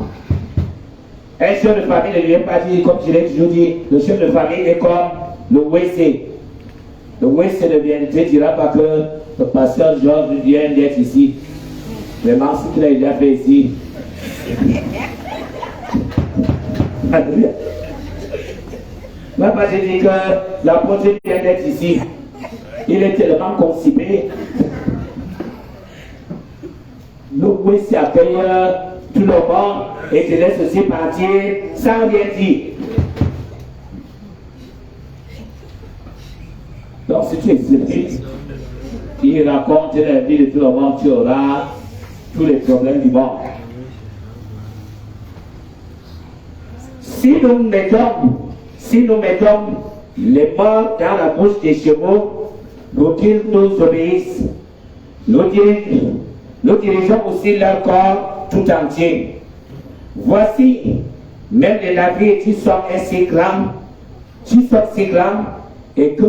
Un chef de famille ne vient pas dire, comme je l'ai toujours dit, le chef de famille est comme le WC. Le WC ne dira pas que le pasteur Georges vient d'être ici. Vraiment, ce qu'il a déjà fait ici. Alléluia. Papa, j'ai dit que l'apôtre vient d'être ici. Il est tellement constipé. nous puissions accueillir tout le monde et te laisse aussi partir sans rien dire. Donc si tu expliques, il raconte la vie de tout le monde, tu auras tous les problèmes du monde. Si nous mettons les morts dans la bouche des chevaux pour qu'ils nous obéissent, nous dirigeons aussi leur corps tout entier. Voici, même les navires qui sont si grands, et que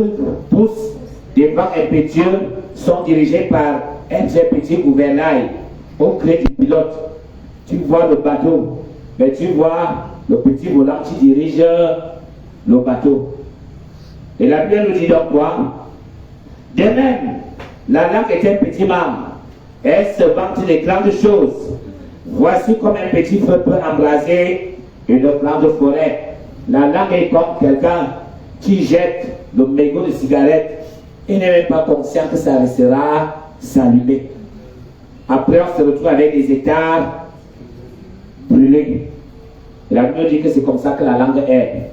poussent des vents impétueux sont dirigés par un très petit gouvernail au gré du pilote. Tu vois le bateau, mais tu vois le petit volant qui dirige le bateau. Et la Bible nous dit donc quoi? De même, la langue est un petit membre. Elle se vante des grandes choses. Voici comme un petit feu peut embraser une grande forêt. La langue est comme quelqu'un qui jette le mégot de cigarette et n'est même pas conscient que ça restera s'allumer. Après, on se retrouve avec des hectares brûlés. Et la Bible dit que c'est comme ça que la langue est.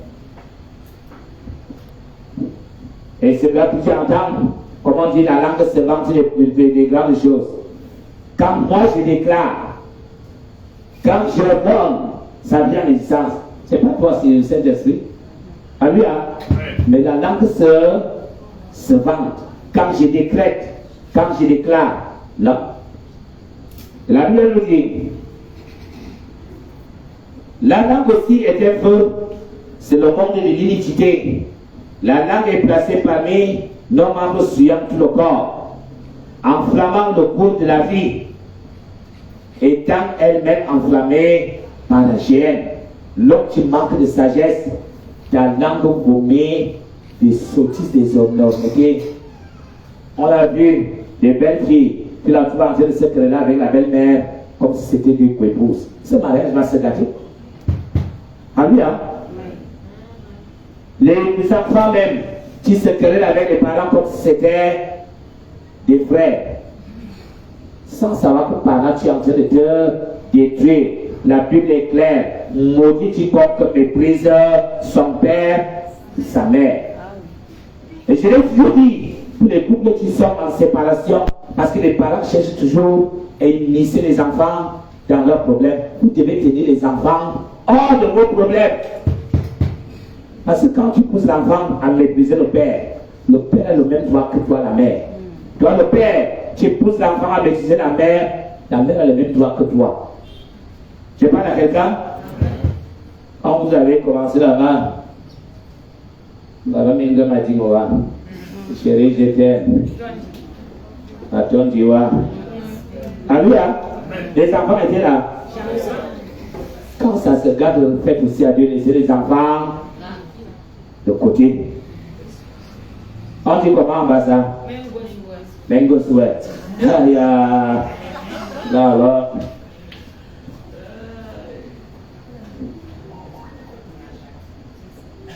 Et c'est là que tu entends, comment on dit, la langue se vante des grandes choses. Quand moi je déclare, quand je donne, ça vient en existence. C'est pas toi, c'est le Saint-Esprit. Alléluia. Mais la langue se vante. Quand je décrète, quand je déclare, là. La Bible nous dit, la langue aussi est un feu, c'est le monde de l'iniquité. La langue est placée parmi nos membres souillant tout le corps, enflammant le cours de la vie, étant elle-même enflammée par la chienne. L'homme qui manque de sagesse, ta langue vomit des sottises des hommes. Okay? On a vu des belles filles qui la trouvent en train de se quereller avec la belle-mère comme si c'était deux co-épouses. Ce mariage va se gâter. Alléluia. Les enfants même qui se querellent avec les parents comme si c'était des frères. Sans savoir que par là tu es en train de te détruire. La Bible est claire. Maudit quiconque méprise son père et sa mère. Et je l'ai toujours dit, pour les couples qui sont en séparation, parce que les parents cherchent toujours à immiscer les enfants dans leurs problèmes. Vous devez tenir les enfants hors de vos problèmes. Parce que quand tu pousses l'enfant à mépriser le père a le même droit que toi, la mère. Toi, le père, tu pousses l'enfant à mépriser la mère a le même droit que toi. Je parle à quelqu'un. Quand vous avez commencé là-bas, Baba Minga m'a dit, chérie, je t'aime. Attends, tu vois. Alléluia. Les enfants étaient là. Quand ça se garde, faites aussi à Dieu laisser les enfants de côté. On dit comment en bas ça? Mango sweat. Là alors.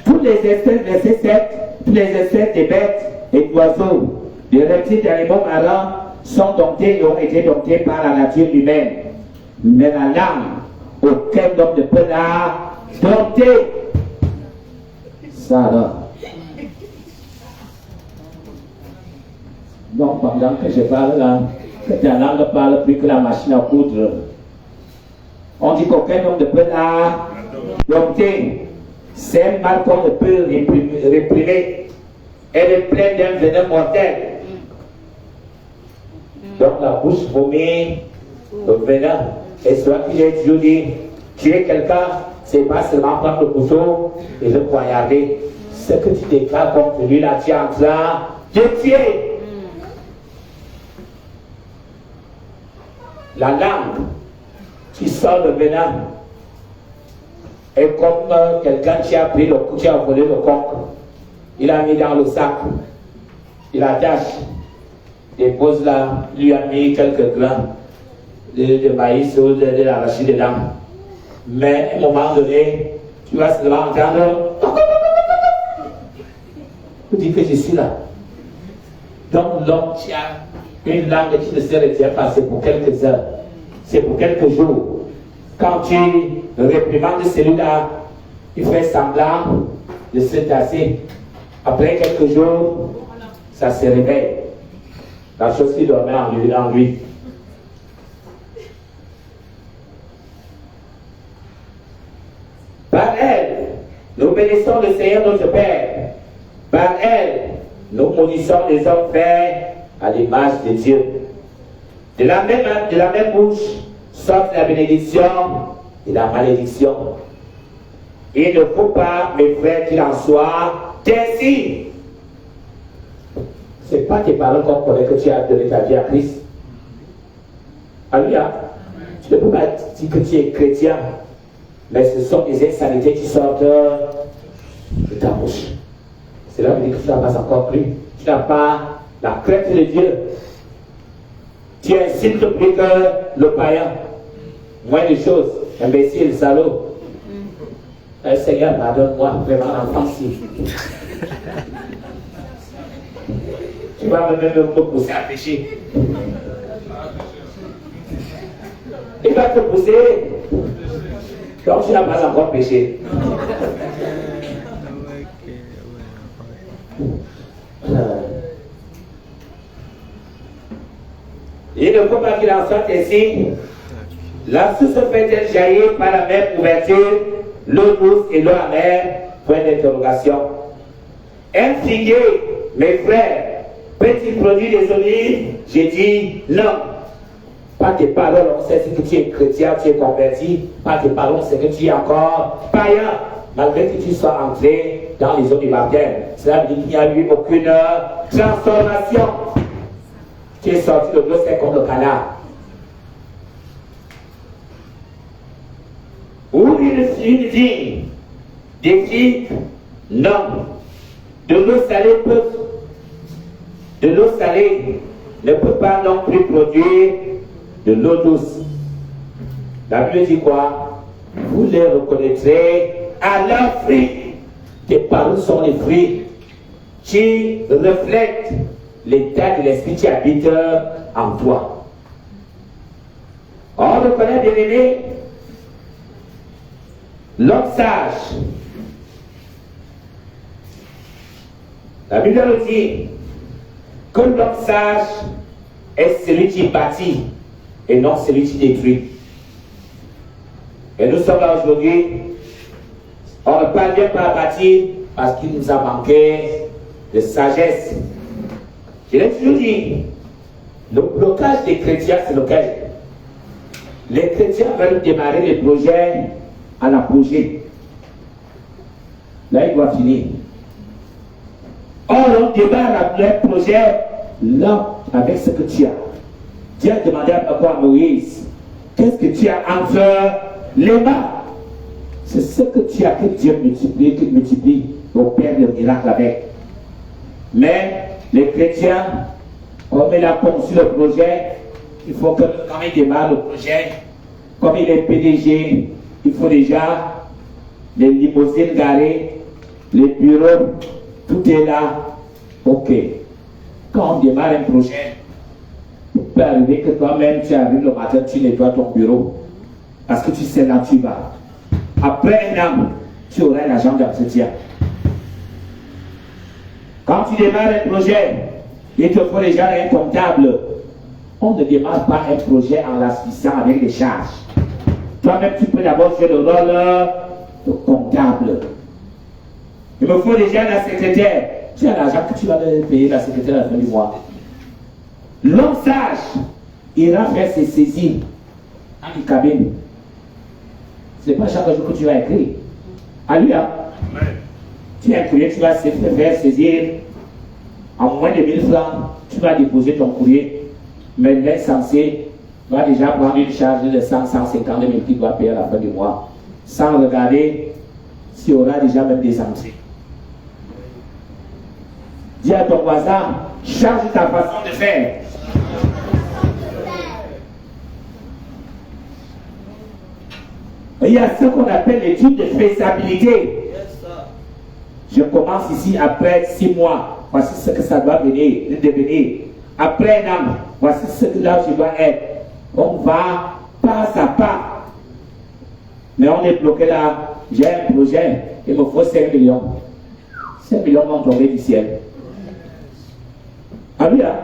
Tous les espèces, verset 7, toutes les espèces des bêtes et d'oiseaux, des reptiles, d'animaux marins sont domptés et ont été domptés par la nature humaine. Mais la langue, aucun homme ne peut la dompter. Ça alors. Donc pendant que je parle là, que ta langue parle plus que la machine à coudre. On dit qu'aucun homme ne peut la dompter. C'est un mal qu'on ne peut réprimer. Elle est pleine d'un venin mortel. Donc la bouche vomit le venin. Et cela qui j'ai toujours dit, tuer quelqu'un, c'est pas seulement prendre le couteau et le poignarder. Ce que tu déclares contre lui, là, tu es en train de tuer. La langue qui sort le venin est comme quelqu'un qui a pris le coup, qui a volé le coq. Il a mis dans le sac. Il attache. Dépose là, lui a mis quelques grains de maïs ou de l'arachide dedans. Mais à un moment donné, tu vas seulement entendre. Tu dis que je suis là. Donc l'homme qui a une langue qui ne se retient pas, c'est pour quelques heures. c'est pour quelques jours. Quand tu réprimandes celui-là, il fait semblant de se tasser. Après quelques jours, ça se réveille. La chose qui dormait en lui. Par elle, nous bénissons le Seigneur notre Père. Par elle, nous maudissons les hommes faits à l'image de Dieu. De la même bouche sortent la bénédiction et la malédiction. Il ne faut pas, mes frères, qu'il en soit ainsi. Ce n'est pas tes paroles qu'on connaît que tu as donné ta vie à Christ. Alléluia. Tu ne peux pas dire que tu es chrétien, mais ce sont des insanités qui sortent de ta bouche. C'est là que tu n'as pas encore cru. Tu n'as pas la crainte de Dieu. Tu insultes plus que le païen. Moins de choses. Imbécile, salaud. Seigneur, pardonne-moi, vraiment l'enfance-ci. Tu vas même me pousser à pécher. Il va te pousser. Donc tu n'as pas encore péché. Il ne faut pas qu'il en soit ainsi. La source fait-elle jaillir par la même ouverture, l'eau douce et l'eau amère? Point d'interrogation. Un figuier, mes frères, peut-il produire des olives? J'ai dit non. Par tes paroles, on sait que tu es chrétien, tu es converti. Par tes paroles, on sait que tu es encore païen, malgré que tu sois entré dans les eaux du baptême. Cela veut dire qu'il n'y a eu aucune transformation. Tu es sorti de l'eau, c'est comme le canard. Ou une vigne décide non. De l'eau salée ne peut pas non plus produire de l'eau douce. La Bible dit quoi? Vous les reconnaîtrez à leurs fruits. Tes paroles sont les fruits qui reflètent l'état de l'esprit qui habite en toi. On reconnaît, bien aimé, l'homme sage. La Bible nous dit que l'homme sage est celui qui bâtit et non celui qui détruit. Et nous sommes là aujourd'hui, on ne parvient pas à bâtir parce qu'il nous a manqué de sagesse. Je l'ai toujours dit, le blocage des chrétiens, c'est lequel? Les chrétiens veulent démarrer les projets à l'apogée. Là, il doit finir. Or, on démarre le projet là avec ce que tu as. Dieu a demandé à Moïse, qu'est-ce que tu as entre les mains? C'est ce que tu as que Dieu multiplie, opère le miracle avec. Mais les chrétiens, comme il a conçu le projet, il faut que quand il démarre le projet, comme il est PDG, il faut déjà les limousines garées, les bureaux, tout est là. Ok. Quand on démarre un projet, il peut arriver que toi-même tu arrives le matin, tu nettoies ton bureau. Parce que tu sais là tu vas. Après un an, tu auras un agent d'entretien. Quand tu démarres un projet, il te faut déjà un comptable. On ne démarre pas un projet en l'assistant avec les charges. Toi-même, tu peux d'abord jouer le rôle de comptable. Il me faut déjà la secrétaire. Tu as l'argent que tu vas payer la secrétaire à la fin du mois. L'homme sage ira faire ses saisies dans les cabines. Ce n'est pas chaque jour que tu vas écrire. Alléluia. Tu as un courrier, tu vas faire saisir en moins de 1000 francs. Tu vas déposer ton courrier. Mais l'insensé va déjà prendre une charge de 150 000 qu'il doit payer à la fin du mois. Sans regarder s'il y aura déjà même des entrées. Dis à ton voisin, change ta façon de faire. Il y a ce qu'on appelle l'étude de faisabilité. Je commence ici après 6 mois. Voici ce que ça doit devenir. Après un an, voici ce que là je dois être. On va pas à pas. Mais on est bloqué là. J'ai un projet, il me faut 5 millions. 5 millions vont tomber du ciel. Ah oui, hein?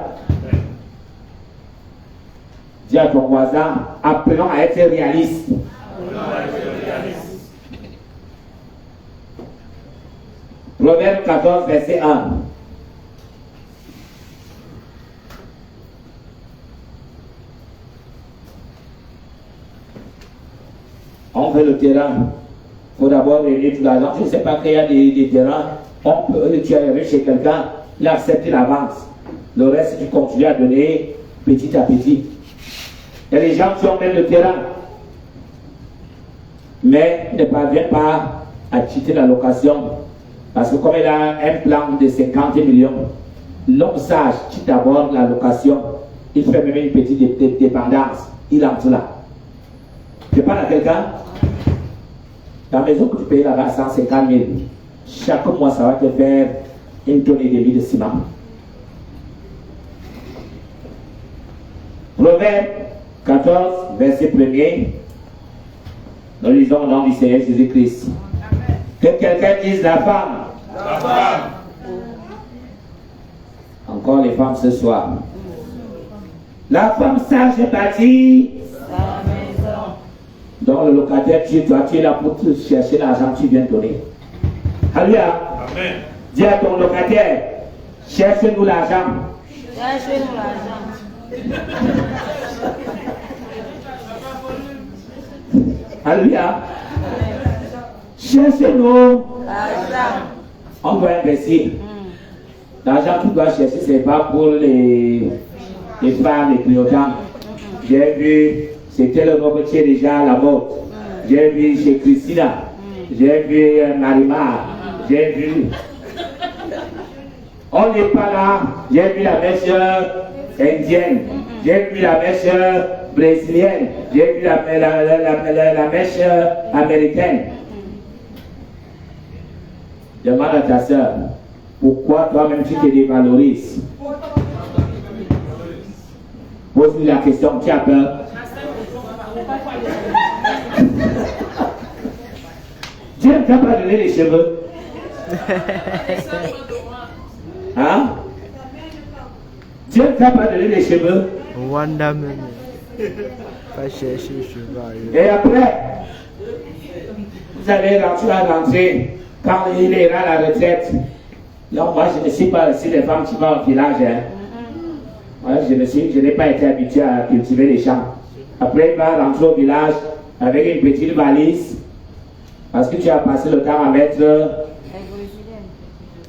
Dis à ton voisin, apprenons à être réaliste. Proverbe 14, verset 1. On fait le terrain. Il faut d'abord réunir tout l'argent. Je ne sais pas qu'il y a des terrains. Tu es arrivé chez quelqu'un, il a accepté l'avance. Le reste, tu continues à donner petit à petit. Il y a des gens qui ont même le terrain, mais ne parviennent pas à quitter la location. Parce que comme il a un plan de 50 millions, l'homme sage quitte d'abord la location. Il fait même une petite dépendance. Il entre là. Tu parles à quelqu'un? La maison que tu payes là-bas, 150 000. Chaque mois, ça va te faire une tonne et demie de ciment. Proverbe 14, verset 1er. Nous lisons au nom du Seigneur Jésus-Christ. Que quelqu'un dise la femme.
La femme.
Encore les femmes ce soir. La femme sage bâtit
Sa maison.
dans le locataire, tu es là pour chercher l'argent que tu viens de donner. Alléluia.
Amen.
Dis à ton locataire, cherche-nous l'argent.
Cherchez-nous l'argent.
Alléluia. Cherchez-nous.
L'argent.
On doit investir. L'argent que tu dois chercher, ce n'est pas pour les femmes, les clignotants. J'ai vu, c'était le nom qui est déjà à la mode. J'ai vu chez Christina. J'ai vu Marimar. J'ai vu. On n'est pas là. J'ai vu la mèche indienne. J'ai vu la mèche brésilienne. J'ai vu la mèche américaine. Demande à ta soeur, pourquoi toi-même tu te dévalorises? Pose-lui la question, tu as peur? Dieu ne t'a pas donné les cheveux. Hein? Dieu ne t'a pas donné les cheveux.
Wanda Mene. Pas chercher cheval.
Et après, vous allez rentrer quand il ira à la retraite. Donc moi je ne suis pas aussi les femmes qui vont au village. Hein. Moi, je n'ai pas été habitué à cultiver les champs. Après il va rentrer au village avec une petite valise. Parce que tu as passé le temps à mettre.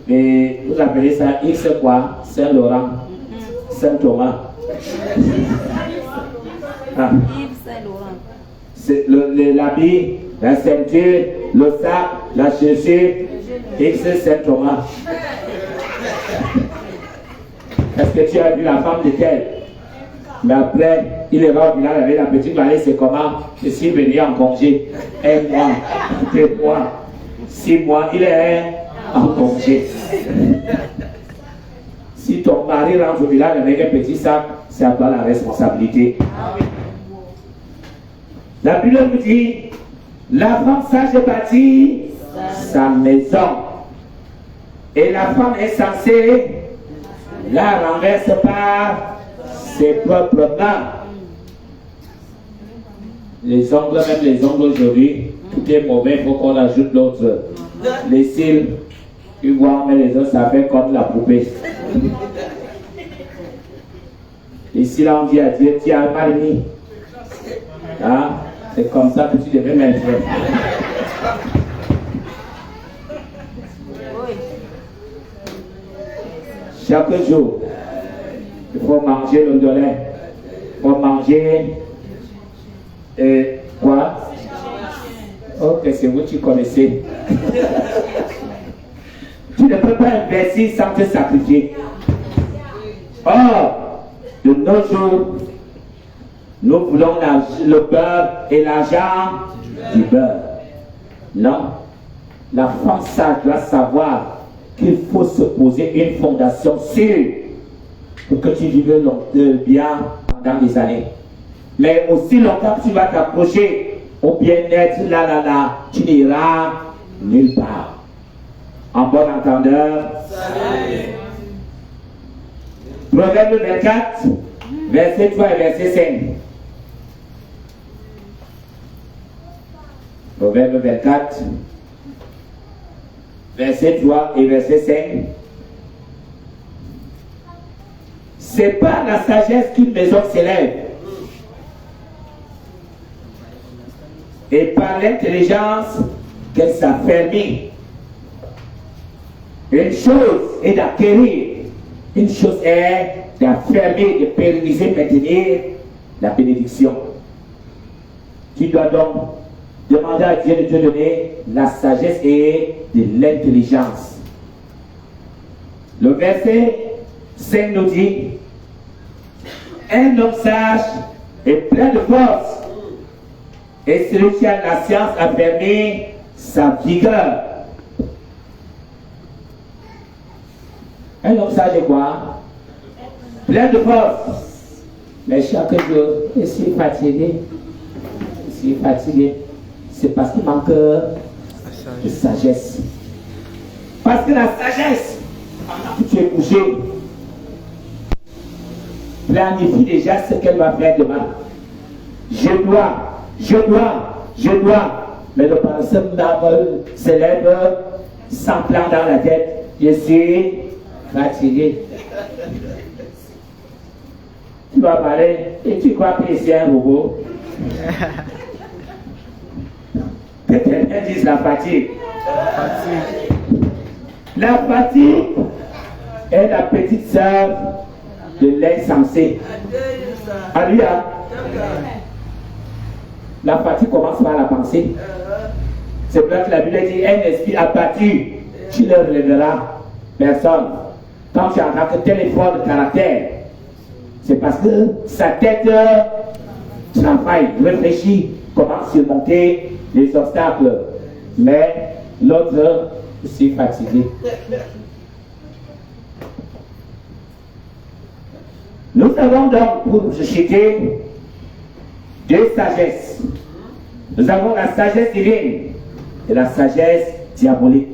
Et vous appelez ça X quoi? Saint-Laurent, Saint-Thomas. Ah.
Yves Saint-Laurent.
C'est l'habit, la ceinture, le sac, la chaussure, X Saint-Thomas. Est-ce que tu as vu la femme de tel? Mais après, il ira au village avec la petite valise, c'est comment? Je suis venu en congé. 1 mois, 2 mois, 6 mois, il est en congé. Si ton mari rentre au village avec un petit sac, c'est à toi la responsabilité. La Bible nous dit, la femme sage bâtit sa maison. Et la femme est censée la renverse par ses propres mains. Les ongles, même les ongles aujourd'hui, tout est mauvais, il faut qu'on ajoute d'autres. Les cils, tu vois, mais les autres, ça fait comme la poupée. Ici, là, on dit à Dieu, tu as mal mis. Hein? C'est comme ça que tu devais mettre. Chaque jour, il faut manger le lait. Il faut manger quoi? Ok, c'est vous qui connaissez. Tu ne peux pas investir sans te sacrifier. Or, de nos jours, nous voulons le beurre et l'argent du beurre. Non. La femme sage doit savoir qu'il faut se poser une fondation sûre pour que tu vives bien pendant des années. Mais aussi longtemps que tu vas t'approcher au bien-être, là, tu n'iras nulle part. En bon entendeur. Proverbe 24, verset 3 et verset 5. Proverbe 24, verset 3 et verset 5. C'est par la sagesse qu'une maison s'élève, et par l'intelligence qu'elle s'affermit. Une chose est d'acquérir, une chose est d'affermir, de pérenniser, maintenir la bénédiction. Tu dois donc demander à Dieu de te donner la sagesse et de l'intelligence. Le verset 5 nous dit: un homme sage est plein de force, et celui qui a la science a permis sa vigueur. Un homme sage est quoi? Plein de force. Mais chaque jour, je suis fatigué. Je suis fatigué. C'est parce qu'il manque de sagesse. Parce que la sagesse, pendant que tu es couché, planifie déjà ce qu'elle va faire demain. Je dois. Mais le penseur se lève sans plan dans la tête. Je suis fatigué. Tu vas parler et tu crois que c'est un robot. Peut-être disent la fatigue. La fatigue est la petite sœur de l'insensé. Alléluia. La fatigue commence par la pensée. C'est pour ça que la Bible dit: un esprit abattu, tu ne relèveras personne. Quand tu entends que tel effort de caractère, c'est parce que sa tête travaille, réfléchit comment surmonter les obstacles. Mais l'autre, je suis fatigué. Nous avons donc pour citer deux sagesses. Nous avons la sagesse divine et la sagesse diabolique.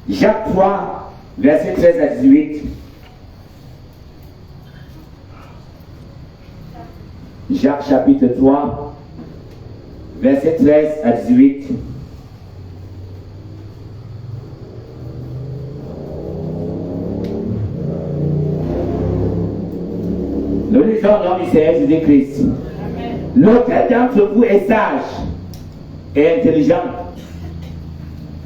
Jacques 3, verset 13 à 18. Jacques chapitre 3, verset 13 à 18. Nous lisons au nom du Seigneur Jésus-Christ. Lequel d'entre vous est sage et intelligent,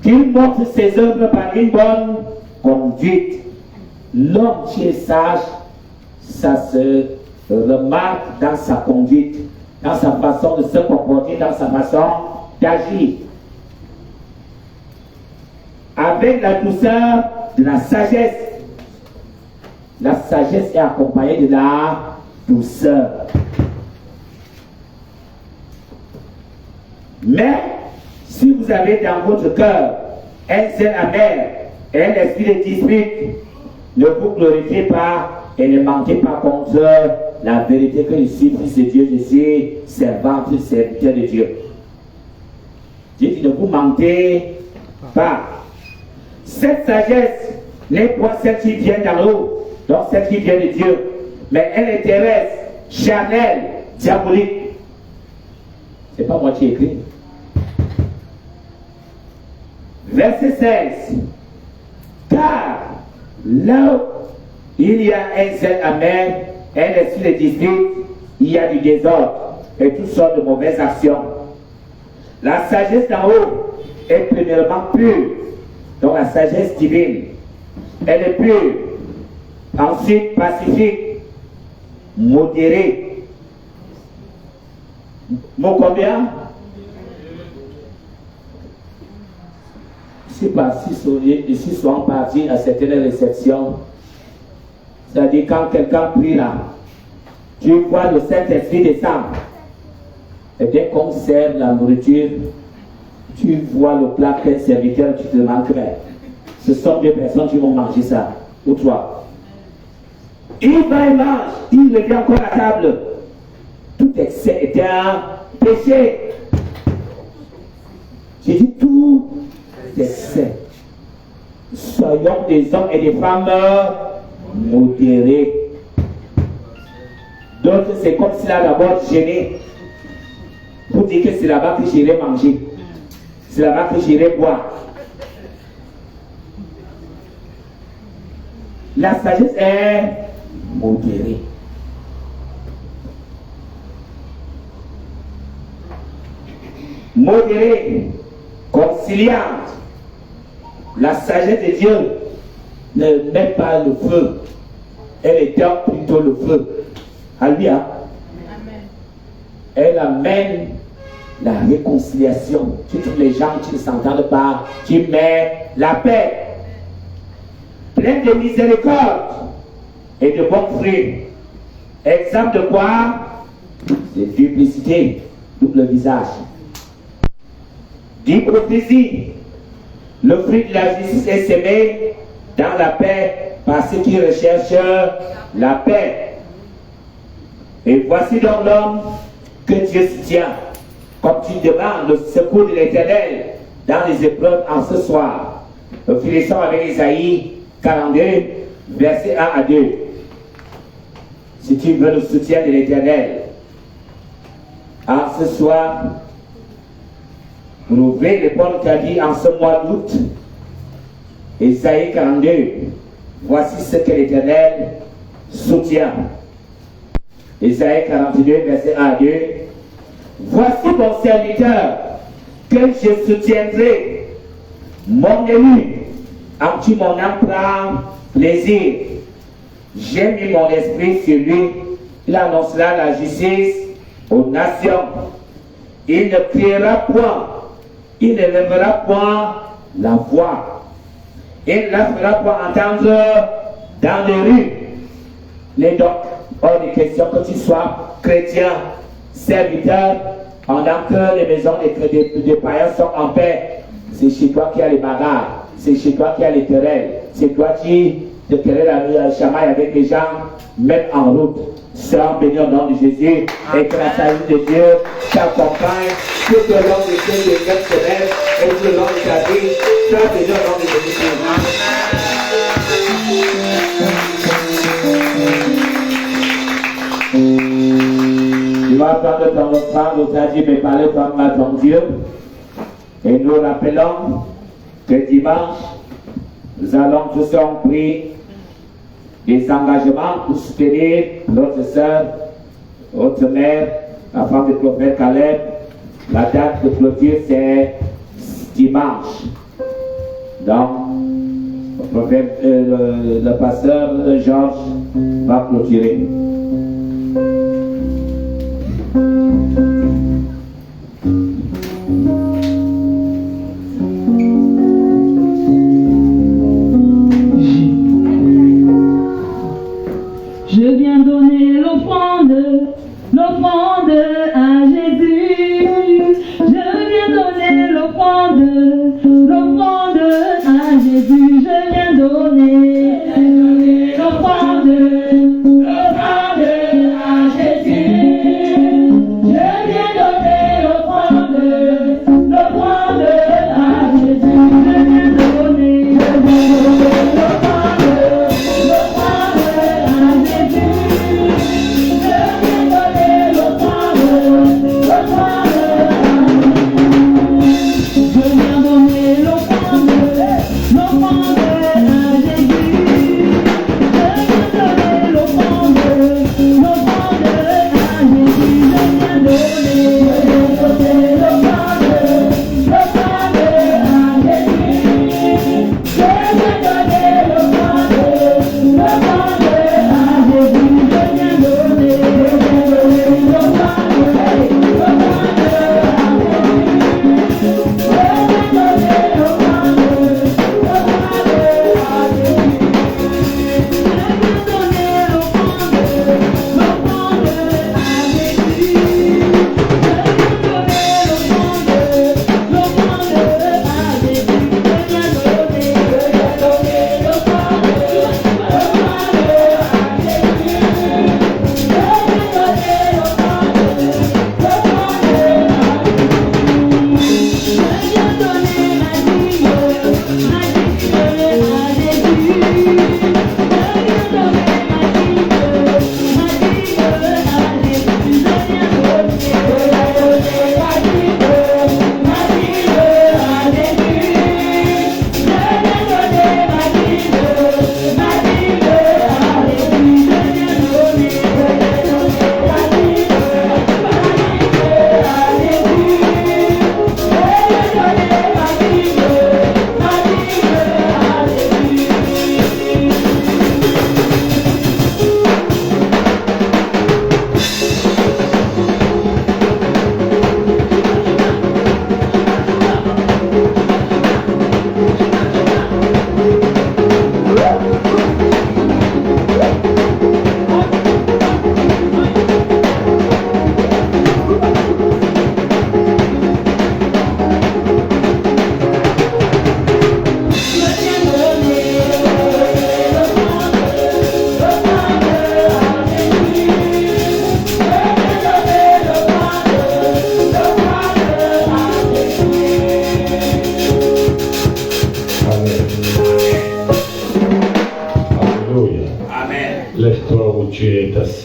qu'il montre ses œuvres par une bonne conduite. L'homme qui est sage, ça se remarque dans sa conduite, dans sa façon de se comporter, dans sa façon d'agir. Avec la douceur de la sagesse. La sagesse est accompagnée de la douceur. Mais si vous avez dans votre cœur un zèle amer et un esprit de dispute, ne vous glorifiez pas et ne mentez pas contre la vérité que je suis fils de Dieu, je suis servante, serviteur de Dieu. Dieu dit: ne vous mentez pas. Cette sagesse n'est pas celle qui vient d'en haut, donc celle qui vient de Dieu, mais elle est terrestre, charnelle, diabolique. C'est pas moi qui écris. Verset 16. Car là où il y a un zèle amer, un esprit de dispute, il y a du désordre et toutes sortes de mauvaises actions. La sagesse d'en haut est premièrement pure, donc la sagesse divine. Elle est pure. Ensuite, pacifique, modérée. Mot combien? Ici sont partis à certaines réceptions. C'est-à-dire quand quelqu'un prie là, tu vois le Saint-Esprit descendre. Et dès qu'on sert la nourriture, tu vois le plat qu'un serviteur, tu te demandes: ce sont deux personnes qui vont manger ça, ou toi. Il va et mange, il revient encore à table. excès est un péché. J'ai dit tout excès. Soyons des hommes et des femmes modérés. D'autres, c'est comme s'il a d'abord gêné pour dire que c'est là-bas que j'irai manger. C'est là-bas que j'irai boire. La sagesse est modérée. Modérée, conciliante. La sagesse de Dieu ne met pas le feu. Elle éteint plutôt le feu. Alléluia. Elle amène la réconciliation. Tu trouves les gens qui ne s'entendent pas, qui met la paix. Pleine de miséricorde et de bons fruits. Exemple de quoi? De duplicité, double visage. D'hypocrisie. Le fruit de la justice est semé dans la paix par ceux qui recherchent la paix. Et voici donc l'homme que Dieu soutient. Comme tu demandes le secours de l'Éternel dans les épreuves en ce soir. Nous finissons avec Isaïe 42, versets 1 à 2. Si tu veux le soutien de l'Éternel, en ce soir, vous ouvrez les portes qu'a dit en ce mois d'août. Isaïe 42, voici ce que l'Éternel soutient. Isaïe 42, verset 1 à 2. Voici mon serviteur que je soutiendrai, mon élu, en qui mon âme prend plaisir. J'ai mis mon esprit sur lui, il annoncera la justice aux nations. Il ne criera point, il ne lèvera point la voix. Il ne la fera point entendre dans les rues. Les donc, hors de question que tu sois chrétien, serviteur, pendant que les maisons des païens sont en paix. C'est chez toi qui a les bagarres, c'est chez toi qui a les querelles, c'est toi qui te querelles la chamaille avec les gens, même en route. Sois béni au nom de Jésus et que la salut de Dieu t'accompagne tout au long de ces 9 semaines et tout au long de ta vie. Sois béni au nom de Jésus. Tu vas prendre ton offrande, tu as dit, mais parlez comme à ton Dieu. Et nous rappelons que dimanche, nous allons tous en prier des engagements pour soutenir notre sœur, notre mère, la femme du prophète Caleb. La date de clôture, c'est dimanche. Donc, le pasteur Georges va clôturer.
Je viens donner l'offrande à Jésus. Je viens donner l'offrande à Jésus. Je viens donner l'offrande à Jésus.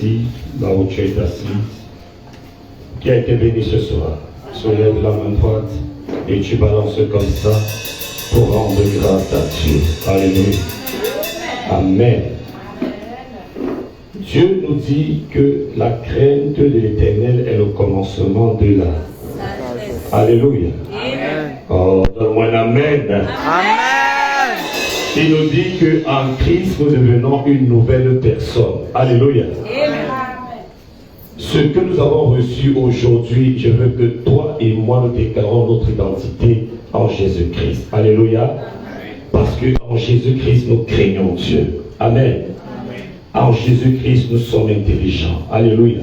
assis, là où tu es assis, qui a été béni ce soir. Soulève la main droite et tu balances comme ça pour rendre grâce à Dieu. Alléluia. Amen. Dieu nous dit que la crainte de l'Éternel est le commencement de la... Alléluia.
Amen.
Oh, donne-moi un amen.
Amen.
Il nous dit qu'en Christ, nous devenons une nouvelle personne. Alléluia.
Amen.
Ce que nous avons reçu aujourd'hui, je veux que toi et moi nous déclarons notre identité en Jésus-Christ. Alléluia. Parce qu'en Jésus-Christ, nous craignons Dieu. Amen. En Jésus-Christ, nous sommes intelligents. Alléluia.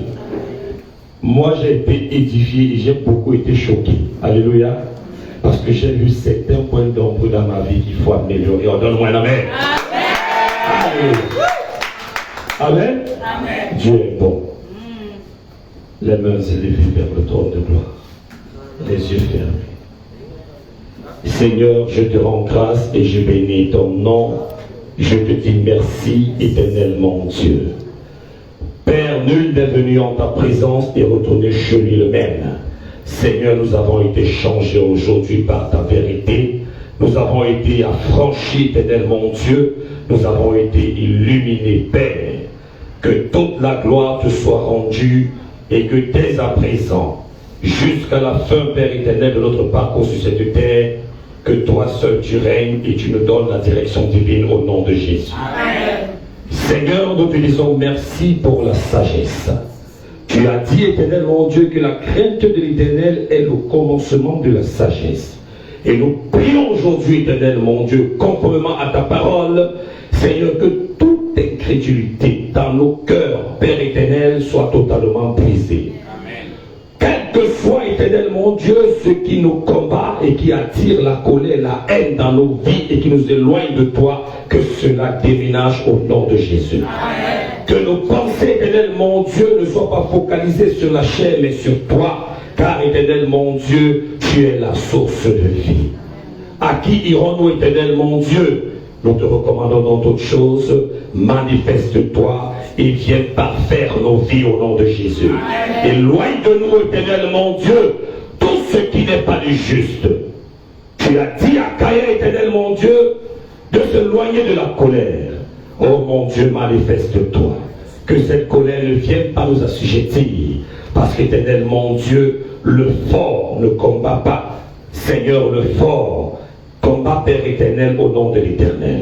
Moi, j'ai été édifié et j'ai beaucoup été choqué. Alléluia. Parce que j'ai vu certains points d'ombre dans ma vie qu'il faut améliorer. Oh, donne-moi un amen. Amen. Amen. Amen. Dieu est bon. Les mains élevées vers le trône de gloire. Les yeux fermés. Seigneur, je te rends grâce et je bénis ton nom. Je te dis merci, éternel mon Dieu. Père, nul n'est venu en ta présence et retourné chez lui le même. Seigneur, nous avons été changés aujourd'hui par ta vérité. Nous avons été affranchis, éternel mon Dieu. Nous avons été illuminés, Père. Que toute la gloire te soit rendue et que dès à présent, jusqu'à la fin, Père éternel, de notre parcours sur cette terre, que toi seul tu règnes et tu nous donnes la direction divine au nom de Jésus. Amen. Seigneur, nous te disons merci pour la sagesse. Tu as dit, éternel mon Dieu, que la crainte de l'Éternel est le commencement de la sagesse. Et nous prions aujourd'hui, éternel mon Dieu, conformément à ta parole, Seigneur, que toute incrédulité dans nos cœurs, Père éternel, soit totalement brisée. Quelquefois, éternel mon Dieu, ce qui nous combat et qui attire la colère, la haine dans nos vies et qui nous éloigne de toi, que cela déménage au nom de Jésus. Amen. Que nos pensées, éternel mon Dieu, ne soient pas focalisées sur la chair mais sur toi, car éternel mon Dieu, tu es la source de vie. À qui irons-nous, éternel mon Dieu? Nous te recommandons dans toutes choses, manifeste-toi et viens parfaire nos vies au nom de Jésus. Éloigne de nous, éternel mon Dieu, tout ce qui n'est pas du juste. Tu as dit à Caïn, éternel mon Dieu, de s'éloigner de la colère. Oh mon Dieu, manifeste-toi. Que cette colère ne vienne pas nous assujettir. Parce qu'éternel mon Dieu, le fort ne combat pas. Seigneur, le fort combat, Père éternel, au nom de l'Éternel.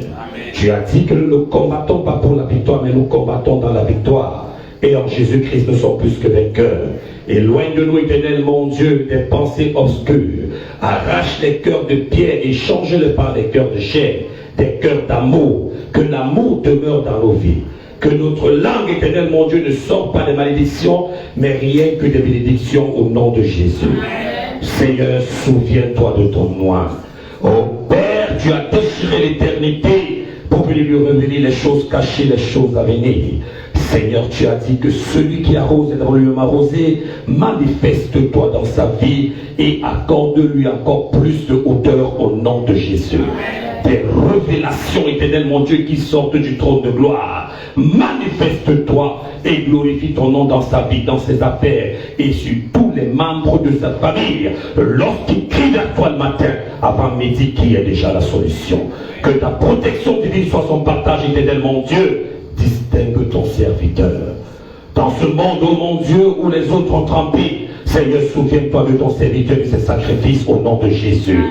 Tu as dit que nous ne combattons pas pour la victoire, mais nous combattons dans la victoire. Et en Jésus-Christ, nous sommes plus que vainqueurs. Éloigne de nous, éternel mon Dieu, des pensées obscures. Arrache les cœurs de pierre et change-les par des cœurs de chair, des cœurs d'amour. Que l'amour demeure dans nos vies. Que notre langue, éternel mon Dieu, ne sorte pas des malédictions, mais rien que des bénédictions au nom de Jésus. Seigneur, souviens-toi de ton nom. Oh Père, tu as déchiré l'éternité pour venir lui révéler les choses cachées, les choses à venir. Seigneur, tu as dit que celui qui arrose est dans lui-même arrosé. Manifeste-toi dans sa vie et accorde-lui encore plus de hauteur au nom de Jésus. Des révélations éternelles, mon Dieu, qui sortent du trône de gloire. Manifeste-toi et glorifie ton nom dans sa vie, dans ses affaires et sur tous les membres de sa famille. Lorsqu'il crie vers toi le matin, avant midi, qui est déjà la solution. Que ta protection divine soit son partage éternel, mon Dieu. Distingue ton serviteur. Dans ce monde, oh mon Dieu, où les autres ont trempé, Seigneur, souviens-toi de ton serviteur et ses sacrifices au nom de Jésus.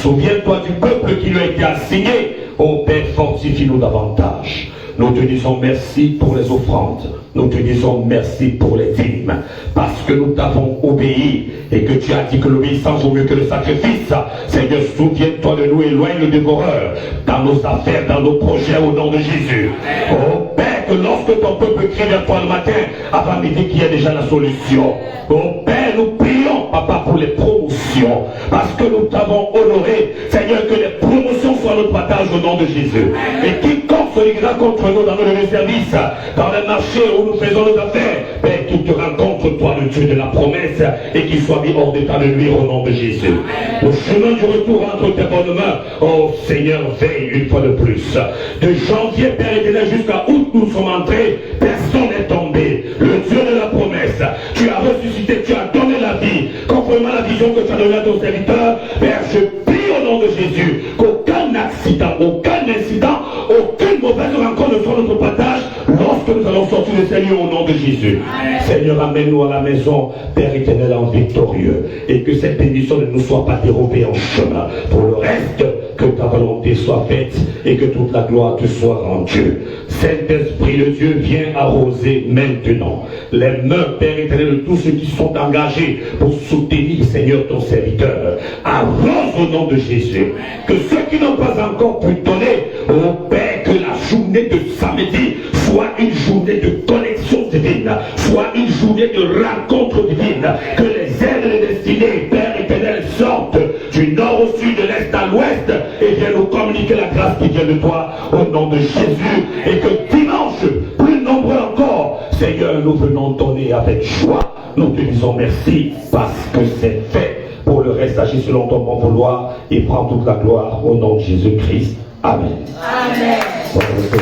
Souviens-toi du peuple qui lui a été assigné. Ô Père, fortifie-nous davantage. Nous te disons merci pour les offrandes. Nous te disons merci pour les dîmes. Parce que nous t'avons obéi et que tu as dit que l'obéissance vaut mieux que le sacrifice. Seigneur, souviens-toi de nous, éloigne le dévoreur dans nos affaires, dans nos projets au nom de Jésus. Oh Père, que lorsque ton peuple crie vers toi le matin, avant midi, qu'il y a déjà la solution. Oh Père, nous prions, Papa, pour les promotions. Parce que nous t'avons honoré. Seigneur, que les promotions soient notre partage au nom de Jésus. Et quiconque se liguera contre nous dans nos services, dans les marchés où nous faisons nos affaires, Père, qu'il te rencontre, toi, le Dieu de la promesse, et qu'il soit mis hors d'état de nuire au nom de Jésus. Le chemin du retour entre tes bonnes mains. Oh Seigneur, veille une fois de plus. De janvier, Père éternel, jusqu'à août, nous sommes entrés, personne n'est tombé. Le Dieu de la promesse, tu as ressuscité, tu as donné la vie, conformément à la vision que tu as donnée à ton serviteur. Père, je prie au nom de Jésus qu'aucun accident, aucun incident, aucune mauvaise rencontre ne soit notre partage lorsque nous allons sortir de ces lieux au nom de Jésus. Seigneur, amène-nous à la maison, Père éternel, en victorieux, et que cette bénédiction ne nous soit pas dérobée en chemin. Pour le reste, que ta volonté soit faite et que toute la gloire te soit rendue. Saint-Esprit de Dieu, viens arroser maintenant les mains, Père éternel, de tous ceux qui sont engagés pour soutenir, Seigneur, ton serviteur. Arrose au nom de Jésus. Que ceux qui n'ont pas encore pu donner, au Père, que la journée de samedi soit une journée de connexion divine, soit une journée de rencontre divine, que les ailes et les destinées, Père éternel, sortent du nord au sud, de l'est à l'ouest, et viennent nous communiquer la grâce qui vient de toi, au nom de Jésus, et que dimanche, plus nombreux encore, Seigneur, nous venons donner avec joie. Nous te disons merci parce que c'est fait. Pour le reste, agis selon ton bon vouloir et prends toute la gloire au nom de Jésus-Christ. Amen.
Amen.